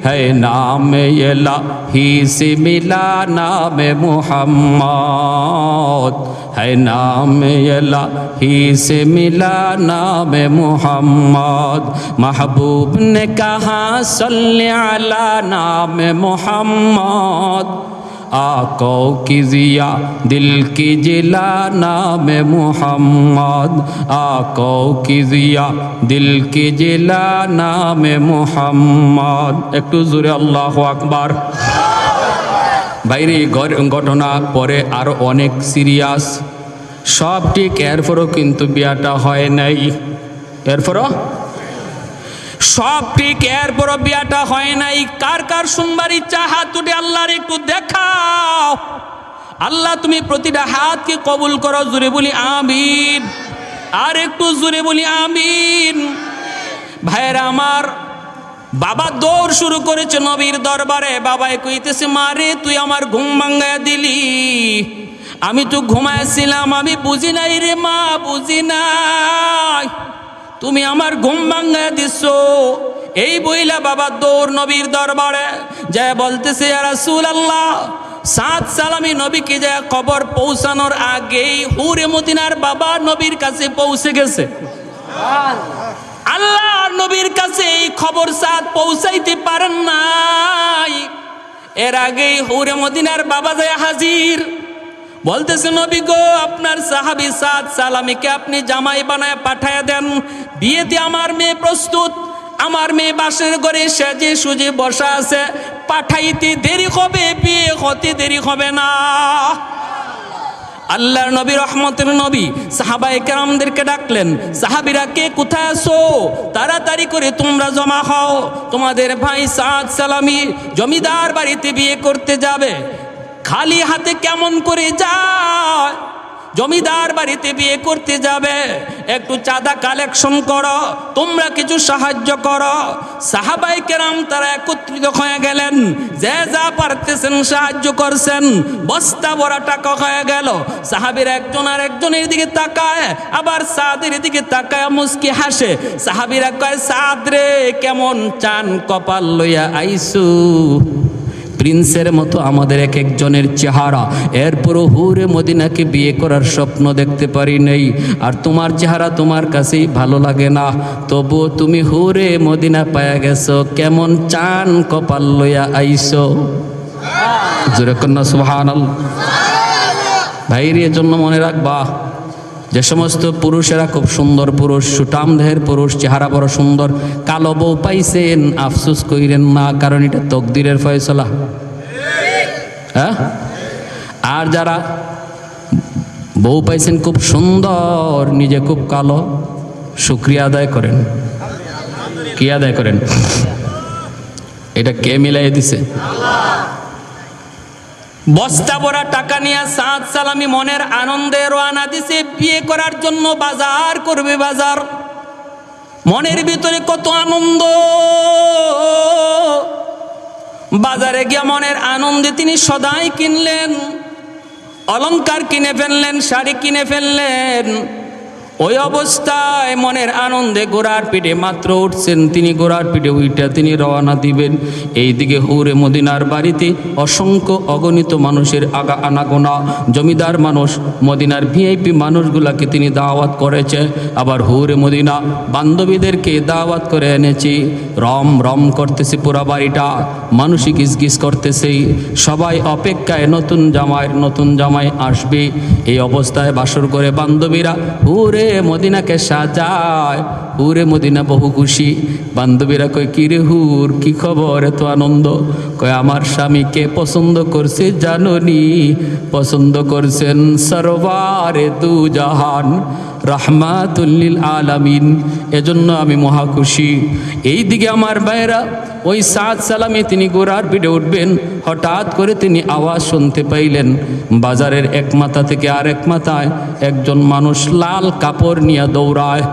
है नाम इलाही से मिला नाम मुहम्मद, है नाम इलाही से मिला नाम मुहम्मद। महबूब ने कहा सल्ले अला नाम मुहम्मद, आको की जिया दिल की जिला नाम मुहम्मद, आको की जिया दिल की जिला नाम मुहम्मद। একটু জোরে আল্লাহু আকবার। বাইরে ঘটনা পরে আরো অনেক সিরিয়াস, সব ঠিক, এরপরও কিন্তু বিয়াটা হয় নাই। এরপরও সব ঠিক, এরপরও বিয়াটা হয় নাই। কার কার শুনবার ইচ্ছা হাত উঠে আল্লাহর একটু দেখাও। আল্লাহ তুমি প্রতিটা হাতকে কবুল করো, জোরে বলি আমিন। আর একটু জোরে বলি আমিন। ভাইরা আমার, বাবা দৌড় শুরু করেছে নবীর দরবারে। বাবাই কইতেছে মারে তুই আমার ঘুম ভাঙায়া দিলি, আমি তো ঘুমাইছিলাম, আমি বুঝি নাই রে মা, বুঝি নাই, তুমি আমার ঘুম ভাঙায়া দিছো। এই বইলা বাবা দৌড় নবীর দরবারে যায় বলতেছে ইয়া রাসূলুল্লাহ, সাত সালামি নবীকে যায় খবর পৌঁছানোর আগেই হুরে মদিনার বাবা নবীর কাছে পৌঁছে গেছে। আল্লাহ নবীর কাছে এই খবর সাত পৌঁছাইতে পারেন নাই, এর আগেই হুরে মদিনার বাবা যায় হাজির। বলতেছে নবী গো, আপনার সাহাবী সাত সালামিকে আপনি জামাই বানায় পাঠায় দেন, বিয়েতে আমার মেয়ে প্রস্তুত, আমার মেয়ে বাসের ঘরে সেজে সুজে বসা আছে, পাঠাইতে দেরি হবে, বিয়ে হতে দেরি হবে না। আল্লাহর নবী রহমতের নবী সাহাবায়ে কেরামদেরকে ডাকলেন, সাহাবীরা কে কোথায় আছো, তাড়াতাড়ি করে তোমরা জমা হও, তোমাদের ভাই সাদ সালামি জমিদার বাড়িতে বিয়ে করতে যাবে। খালি হাতে কেমন করে যায়, জমিদার বাড়িতে বিয়ে করতে যাবে, একটু চাঁদা কালেকশন করো, তোমরা কিছু সাহায্য করো। সাহাবায়ে কেরাম তারা একত্রিত হয়ে গেলেন, যে যা পারতেছেন সাহায্য করছেন। বস্তা ভরা টাকা হয়ে গেল। সাহাবীরা একজন আর একজনের দিকে তাকায়, আবার সাদের দিকে তাকায় মুস্কি হাসে। সাহাবীরা কয় সাদ রে, কেমন চান কপাল লইয়া আইসু, প্রিন্সের মতো আমাদের এক একজনের চেহারা, এরপরও হুরে মদিনাকে বিয়ে করার স্বপ্ন দেখতে পারি নাই। আর তোমার চেহারা তোমার কাছেই ভালো লাগে না, তবুও তুমি হুরে মদিনা পায়া গেছো, কেমন চান কপাল লইয়া আইসো। জোরে কন্যা সুবহানাল্লাহ। ভাইরে জন্য মনে রাখবা, যে সমস্ত পুরুষেরা খুব সুন্দর পুরুষ, সুঠাম দেহের পুরুষ, চেহারা বড় সুন্দর, কালো বউ পাইছেন আফসোস কইরেন না, কারণ এটা তকদিরের ফয়সালা। হ্যাঁ, আর যারা বউ পাইছেন খুব সুন্দর, নিজে খুব কালো, শুকরিয়া আদায় করেন। কি আদায় করেন? এটা কে মিলাই দিছে? বস্তা ভরা টাকা নিয়ে সাদ সালামি মনের আনন্দে রওনা দিছে, বিয়ে করার জন্য বাজার করবে। বাজার মনের ভিতরে কত আনন্দ। বাজারে গিয়া মনের আনন্দে তিনি সদাই কিনলেন, অলংকার কিনে ফেললেন, শাড়ি কিনে ফেললেন। ওই অবস্থায় মনের আনন্দে ঘোড়ার পিঠে মাত্র উঠছেন, তিনি ঘোড়ার পিঠে উইটা তিনি রওনা দিবেন। এইদিকে হুরে মদিনার বাড়িতে অসংখ্য অগণিত মানুষের আনাগোনা, জমিদার মানুষ, মদিনার ভিআইপি মানুষগুলাকে তিনি দাওয়াত করেছে। আবার হুরে মদিনা বান্ধবীদেরকে দাওয়াত করে এনেছি। রম রম করতেছে পুরা বাড়িটা, মানুষই গিজগিজ করতেছে, সবাই অপেক্ষায় নতুন জামাই আসবে। এই অবস্থায় বাসর করে বান্ধবীরা হুরে মদিনাকে সাজায়। হুরে মদিনা বহু খুশি। বান্ধবীরা কয়, কিরে হুর, কি খবর, এত আনন্দ? কয়, আমার স্বামীকে পছন্দ করছে জাননি, পছন্দ করছেন সরওয়ারে দু জাহান রাহমাতুল্লিল আলামিন, এজন্য আমি মহা খুশি। এইদিকে আমার ভাইরা, ওই সাদ সালামে তিনি ঘোড়ার পিঠে উঠবেন, হঠাৎ করে তিনি আওয়াজ শুনতে পাইলেন বাজারের এক মাথা থেকে আরেক মাথায় একজন মানুষ লাল কাপড় নিয়ে দৌড়ায়,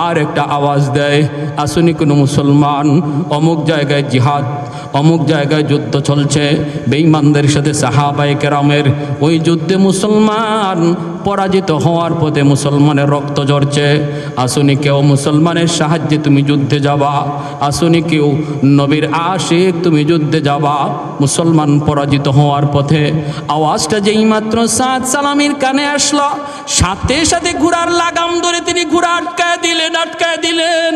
আর একটা আওয়াজ দেয়, আসুনি কোনো মুসলমান, অমুক জায়গায় জিহাদ, অমুক জায়গায় যুদ্ধ চলছে বেঈমানদের সাথে সাহাবায়ে কেরামের। ওই যুদ্ধে মুসলমান পরাজিত হওয়ার পথে মুসলমানের রক্ত ঝরছে। আসুনি কেউ মুসলমানের সাহায্যে তুমি যুদ্ধে যাবা, আসুনি কেউ নবীর আশিক তুমি যুদ্ধে যাবা, মুসলমান পরাজিত হওয়ার পথে। আওয়াজটা যেই মাত্র সাদ সালামির কানে আসলো, সাথে সাথে ঘোড়ার লাগাম ধরে তিনি ঘোড়া আটকায় দিলেন।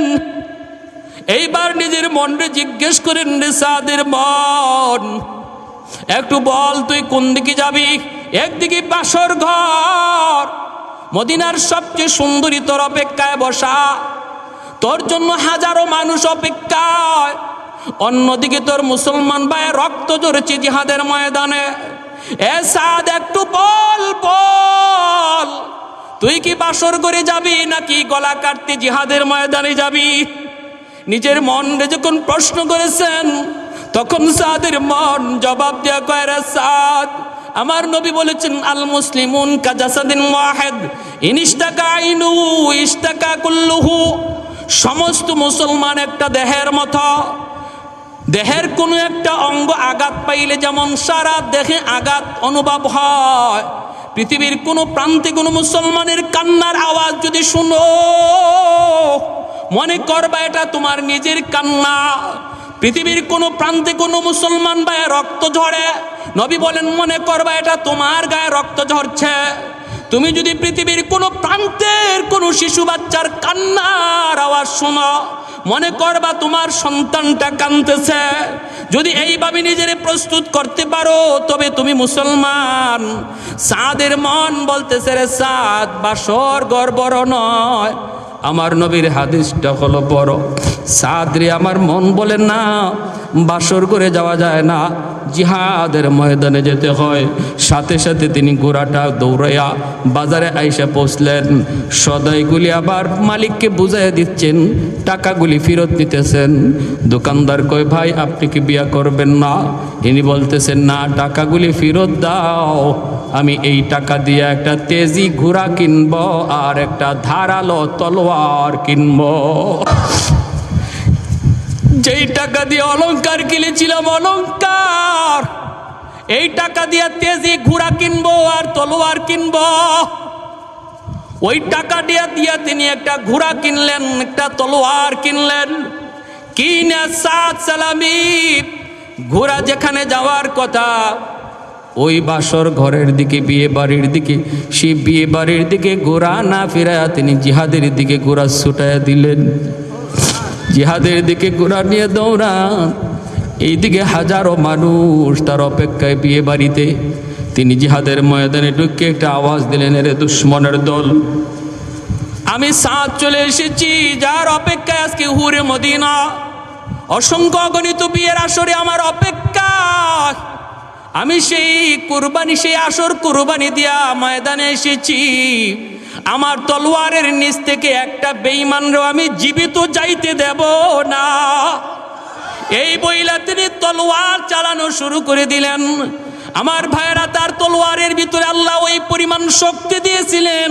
এইবার নিজের মনরে জিজ্ঞেস করেন, রে সাদের মন, একটু বল তুই কোন দিকে যাবি? একদিকে বাসর ঘর, মদিনার সবচেয়ে সুন্দরী তোর অপেক্ষায় বসা, তোর জন্য হাজারো মানুষ অপেক্ষায়, অন্যদিকে তোর মুসলমান ভাই রক্ত ঝরছে জিহাদের ময়দানে। এ সাদ, একটু বল, তুই কি বাসর করে যাবি নাকি গলা কাটতে জিহাদের ময়দানে যাবি? নিজের মনরে যখন প্রশ্ন করেছেন, তখন সাদের মন জবাব দেয়া কয়, রে সাদ, আমার নবী বলেছেন, আল মুসলিমুন কাজাসাদিন ওয়াহিদ ইনিস্তাকা আইনু ইস্তাকা কুল্লুহু। সমস্ত মুসলমান একটা দেহের মতো। দেহের কোনো একটা অঙ্গ আঘাত পাইলে যেমন সারা দেহে আঘাত অনুভব হয়, পৃথিবীর কোনো প্রান্তে কোনো মুসলমানের কান্নার আওয়াজ যদি শুনো, মনে করবা এটা তোমার নিজের কান্না। পৃথিবীর কোনো প্রান্তে কোনো মুসলমান ভাইয়ের রক্ত ঝরে, নবী বলেন মনে করবা এটা তোমার গায়ে রক্ত ঝরছে। তুমি যদি পৃথিবীর কোনো প্রান্তের কোনো শিশু বাচ্চার কান্নার আওয়াজ শোনো, মনে করবা তোমার সন্তানটা কাঁদতেছে। যদি এইভাবে নিজের প্রস্তুত করতে পারো, তবে তুমি মুসলমান। সাদের মন বলতেছে, রে সাদ, বাসর ঘর বড় নয়, আমার নবীর হাদিসটা হলো বড়। সাদ রে, আমার মন বলে না, বাসর করে যাওয়া যায় না, জিহাদের ময়দানে যেতে হয়। সাথে সাথে তিনি ঘোড়াটা দৌড়াইয়া বাজারে আইসা পৌঁছলেন। সদাইগুলি আবার মালিককে বুঝাইয়া দিচ্ছেন, টাকাগুলি ফেরত নিতেছেন। দোকানদার কয়, ভাই আপনি কি বিয়া করবেন না? ইনি বলতেছেন, না, টাকাগুলি ফেরত দাও, আমি এই টাকা দিয়ে একটা তেজি ঘোড়া কিনব আর একটা ধারালো তলোয়ার কিনব। যেই টাকা দিয়ে অলংকার কিনেছিলাম অলংকার, এই টাকা দিয়ে তেজি ঘোড়া কিনবো আর তলোয়ার কিনবো। ওই টাকা দিয়ে তিনি একটা ঘোড়া কিনলেন, একটা তলোয়ার কিনলেন। কিনে সাদ সালামি ঘোড়া যেখানে যাওয়ার কথা, ওই বাসর ঘরের দিকে, বিয়ে বাড়ির দিকে, সেই বিয়ে বাড়ির দিকে ঘোড়া না ফিরায়া তিনি জিহাদের দিকে ঘোড়া ছুটাইয়া দিলেন। জিহাদের দিকে ঘোড়া নিয়ে দৌড়ান। এইদিকে হাজারো মানুষ তার অপেক্ষায় বিয়ে বাড়িতে। তিনি জিহাদের ময়দানে ঢুকে একটা আওয়াজ দিলেন, এরে দুশ্মনের দল, আমি সাদ চলে এসেছি, যার অপেক্ষায় আজকে হুরে মদিনা। অসংখ্য অগণিত বিয়ের আসরে আমার অপেক্ষা। আমি সেই কুরবানি, সেই আসর কুরবানি দিয়া ময়দানে এসেছি। আমার তলোয়ারের নিচ থেকে একটা বেঈমানরেও আমি জীবিত যাইতে দেব না। এই বইলা তিনি তলোয়ার চালানো শুরু করে দিলেন। আমার ভাইয়েরা, তার তলোয়ারের ভিতরে আল্লাহ ওই পরিমাণ শক্তি দিয়েছিলেন,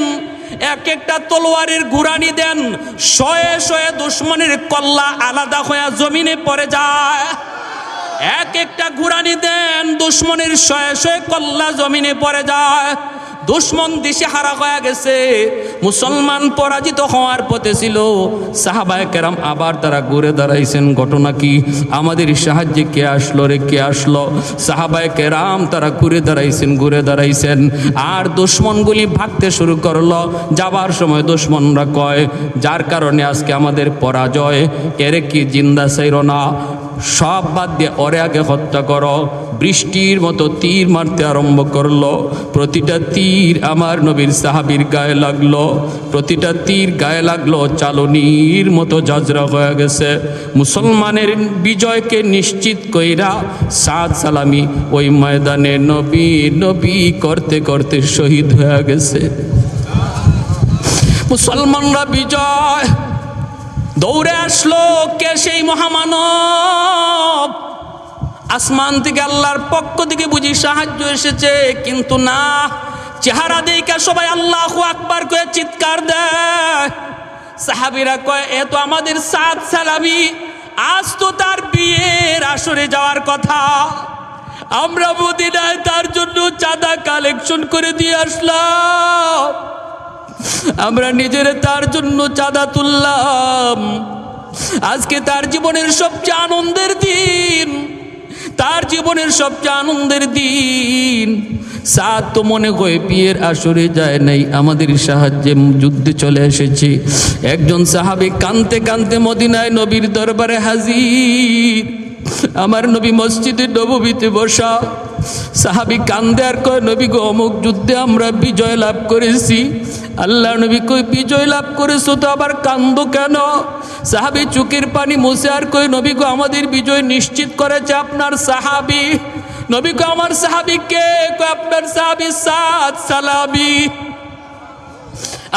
এক একটা তলোয়ারের ঘুরানি দেন, শয়ে শয়ে দুশ্মনের কল্লা আলাদা হয়ে জমিনে পড়ে যায়। এক একটা ঘুরানি দেন, দুশ্মনের শয়ে শয়ে কল্লা জমিনে পড়ে যায়। দুশ্মন দিশেহারা হয়ে গেছে, মুসলমান পরাজিত হওয়ার পথে ছিল। সাহাবায়ে কেরাম আবার তারা ঘুরে দাঁড়াইছেন, ঘটনা কি? আমাদের সাহায্যে কে আসলো রে, কে আসলো? সাহাবায়ে কেরাম তারা ঘুরে দাঁড়াইছেন আর দুশ্মনগুলি ভাগতে শুরু করলো। যাবার সময় দুশ্মনরা কয়, যার কারণে আজকে আমাদের পরাজয়, এরে কি জিন্দা চাইর না, সব বাদ দিয়ে ওরে আগে হত্যা করো। বৃষ্টির মতো তীর মারতে আরম্ভ করলো। প্রতিটা তীর আমার নবীর সাহাবীর গায়ে লাগলো, প্রতিটা তীর গায়ে লাগলো চালনির মতো জাজরা হয়ে গেছে। মুসলমানের বিজয়কে নিশ্চিত কইরা সাদ সালামি ওই ময়দানে নবী নবী করতে করতে শহীদ হয়ে গেছে। মুসলমানরা বিজয় দৌড়ে আসলো। কে সেই মহামানব? আসমান থেকে আল্লাহর পক্ষ থেকে বুঝি সাহায্য এসেছে, কিন্তু না, চেহারা দেখে সবাই আল্লাহু আকবার করে চিৎকার দেয়। সাহাবীরা কয়, এ তো আমাদের সাদ সালামি, আজ তো তার বিয়ের আসরে যাওয়ার কথা, আমরা মদিনায় তার জন্য চাঁদা কালেকশন করে দিয়ে আসলাম, আমরা নিজেরা তার জন্য চাঁদা তুললাম। আজকে তার জীবনের সবচেয়ে আনন্দের দিন, তার জীবনের সবচেয়ে আনন্দের দিন। সাদ তো মনে হয় বিয়ের আসরে যায় নাই, আমাদের সাহায্যে যুদ্ধে চলে এসেছে। একজন সাহাবী কাঁদতে কাঁদতে মদিনায় নবীর দরবারে হাজির। আমার নবী মসজিদে নববীতে বসা। সাহাবী কান্দে আর কয়, নবী গো, অমুক যুদ্ধে আমরা বিজয় লাভ করেছি। আল্লাহ নবী কই, বিজয় লাভ করেছো তো আবার কান্দো কেন? সাহাবী চোখের পানি মুছে আর কই, নবী গো, আমাদের বিজয় নিশ্চিত করেছে আপনার সাহাবী। নবী গো, আমার সাহাবী কে? কই, আপনার সাহাবী সাদ সালামি।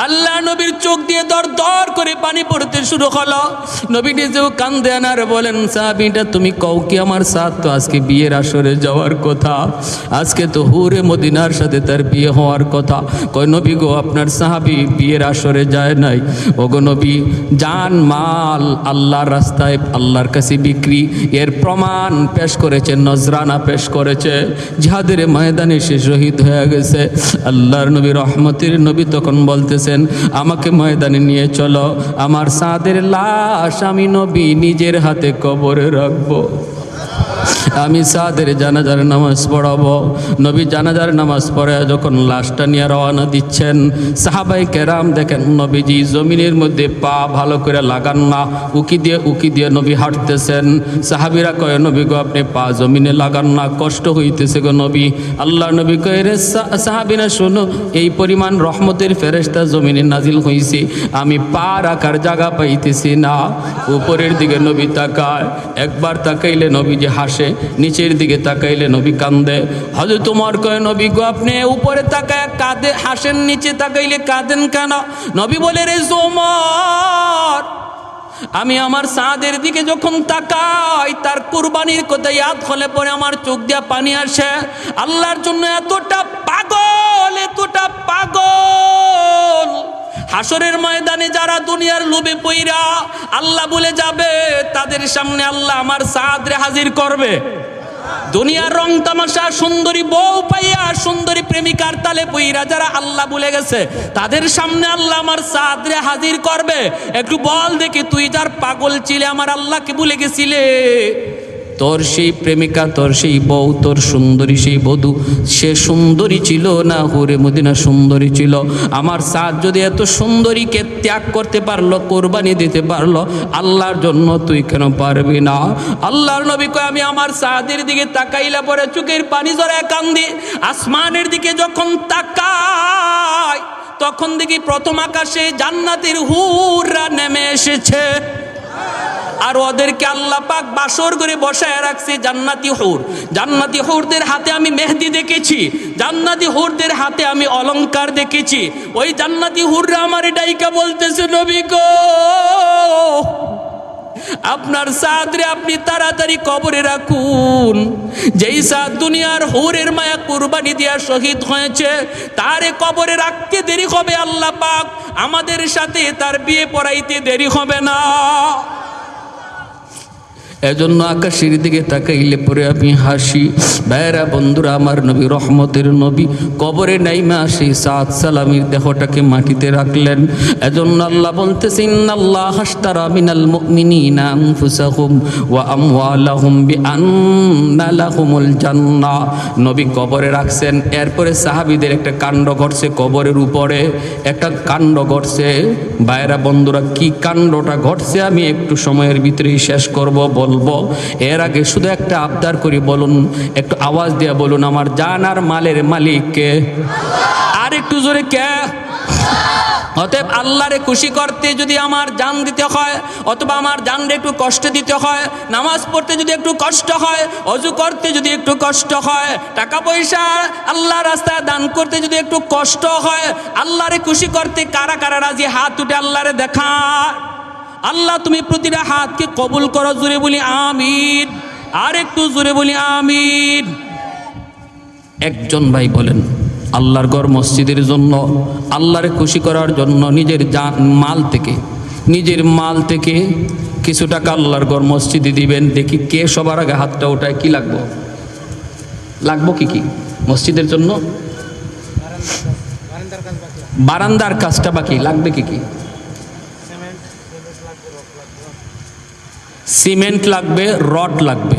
আল্লাহ নবীর চোখ দিয়ে দর দর করে পানি পড়তে শুরু হলো। নবী নিজেও কান্দে আনার বলেন, সাহাবীটা তুমি কও কি, আমার সাদ তো আজকে বিয়ের আসরে যাওয়ার কথা, আজকে তো হুরে মদিনার সাথে তার বিয়ে হওয়ার কথা। কয়, নবী গো, আপনার সাহাবী বিয়ের আসরে যায় নাই। ওগো নবী, জান মাল আল্লাহর রাস্তায় আল্লাহর কাছে বিক্রি, এর প্রমাণ পেশ করেছে, নজরানা পেশ করেছে, জিহাদের ময়দানে সে শহীদ হয়ে গেছে। আল্লাহর নবী রহমতের নবী তখন বলতেছে, আমাকে ময়দানে নিয়ে চলো, আমার সাদের লাশ আমি নবী নিজের হাতে কবরে রাখবো, আমি সাদের জানাজার নামাজ পড়াবো। নবী জানাজার নামাজ পড়ে যখন লাশটা নিয়ে রওনা দিচ্ছেন, সাহাবায়ে কেরাম দেখেন নবীজি জমিনের মধ্যে পা ভালো করে লাগান না, উকি দিয়ে নবী হাঁটতেছেন। সাহাবীরা কয়, নবী গো, আপনি পা জমিনে লাগান না, কষ্ট হইতেছে গো নবী। আল্লাহ নবী কয়, রে সাহাবীরা শোনো, এই পরিমাণ রহমতের ফেরেশতা জমিনে নাজিল হইছে, আমি পা রাখার জায়গা পাইতেছি না। উপরের দিকে নবী তাকায়, একবার তাকাইলে নবীজি হাসে, নিচের দিকে তাকাইলে নবী কান্দে। হযরত ওমর কয়, নবী গো, আপনি উপরে তাকায় কাঁদে হাসেন, নিচে তাকাইলে কাঁদেন কেন? নবী বলে, রে ওমর, আমি আমার সাদের দিকে যখন তাকাই, তার কুরবানির কথা ইয়াদ হলে পরে আমার চোখ দিয়া পানি আসে। আল্লাহর জন্য এতটা পাগল, এতটা পাগল। হাসরের ময়দানে যারা দুনিয়ার লোভে পইরা আল্লাহ বলে যাবে, তাদের সামনে আল্লাহ আমার সাদরে হাজির করবে। দুনিয়ার রং তামাশা, সুন্দরী বউ পাইয়া, সুন্দরী প্রেমিকার তালে পইরা যারা আল্লাহ ভুলে গেছে, তাদের সামনে আল্লাহ আমার সাদরে হাজির করবে। একটু বল দেখি, তুই যার পাগল ছিলে, আমার আল্লাহকে ভুলে গেছিলে, তোর সেই প্রেমিকা, তোর সেই বউ, তোর সুন্দরী সেই বধূ, সে সুন্দরী ছিল না হুরে মদিনা সুন্দরী ছিল? আমার সাদ যদি এত সুন্দরীকে ত্যাগ করতে পারলো, কোরবানি দিতে পারলো, আল্লাহর জন্য তুই কেন পারবি না? আল্লাহর নবী কয়, আমি আমার সাদের দিকে তাকাইলা পরে চোখের পানি জড়ায় কান্দি। আসমানের দিকে যখন তাকাই, তখন দেখি প্রথম আকাশে জান্নাতের হুররা নেমে এসেছে, আর ওদেরকে আল্লাহ পাক বাসর করে বসায় রাখছে জান্নাতি হুর। জান্নাতি হুরদের হাতে আমি মেহেদি দেখেছি, জান্নাতি হুরদের হাতে আমি অলংকার দেখেছি। ওই জান্নাতি হুররা আমার ডাইকা বলতেছে, নবী গো, আপনার সাদরে আপনি তাড়াতাড়ি কবরে রাখুন। যেই সাদ দুনিয়ার হুরের মায়া কুরবানি দিয়া শহীদ হয়েছে, তারে কবরে রাখতে দেরি হবে আল্লাহ পাক আমাদের সাথে তার বিয়ে পড়াইতে দেরি হবে না। এজন্য আকাশের দিকে তাকাইলে পরে আমি হাসি। ভাইরা বন্ধুরা, আমার নবী রহমতের নবী কবরে নাইমা সেই সাদ সালামির দেহটাকে মাটিতে রাখলেন। এজন্য আল্লাহ বলতেছেন, ইন্নাল্লাহ আশতারা মিনাল মুমিনিনা আনফুসাহুম ওয়া আমওয়ালাহুম বিআন্না লাহুমুল জান্নাহ। নবী কবরে রাখছেন। এরপরে সাহাবীদের একটা কাণ্ড ঘটছে, কবরের উপরে একটা কাণ্ড ঘটছে। ভাইরা বন্ধুরা, কি কাণ্ডটা ঘটছে আমি একটু সময়ের ভিতরেই শেষ করব, বলবো। এর আগে শুধু একটা আবদার করি, বলুন, একটু আওয়াজ দিয়ে বলুন, আমার জান আর মালের মালিক কে? আর একটু জোরে কে? অতএব আল্লাহরে খুশি করতে যদি আমার জান দিতে হয়, অথবা আমার জানরে একটু কষ্ট দিতে হয়, নামাজ পড়তে যদি একটু কষ্ট হয়, অজু করতে যদি একটু কষ্ট হয়, টাকা পয়সা আল্লাহ রাস্তায় দান করতে যদি একটু কষ্ট হয়, আল্লাহরে খুশি করতে কারা কারা রাজি হাত উঠে আল্লাহরে দেখা। আল্লাহ তুমি প্রতিটা হাতকে কবুল করো, জোরে বলি আমিন। আর একটু জোরে বলি আমিন। একজন ভাই বলেন, আল্লাহর ঘর মসজিদের জন্য, আল্লাহরে খুশি করার জন্য নিজের মাল থেকে কিছু টাকা আল্লাহর ঘর মসজিদে দিবেন। দেখি কে সবার আগে হাতটা ওঠায়। কি লাগবো কি মসজিদের জন্য? বারান্দার কাজটা বাকি। লাগবে কি? সিমেন্ট লাগবে, রড লাগবে।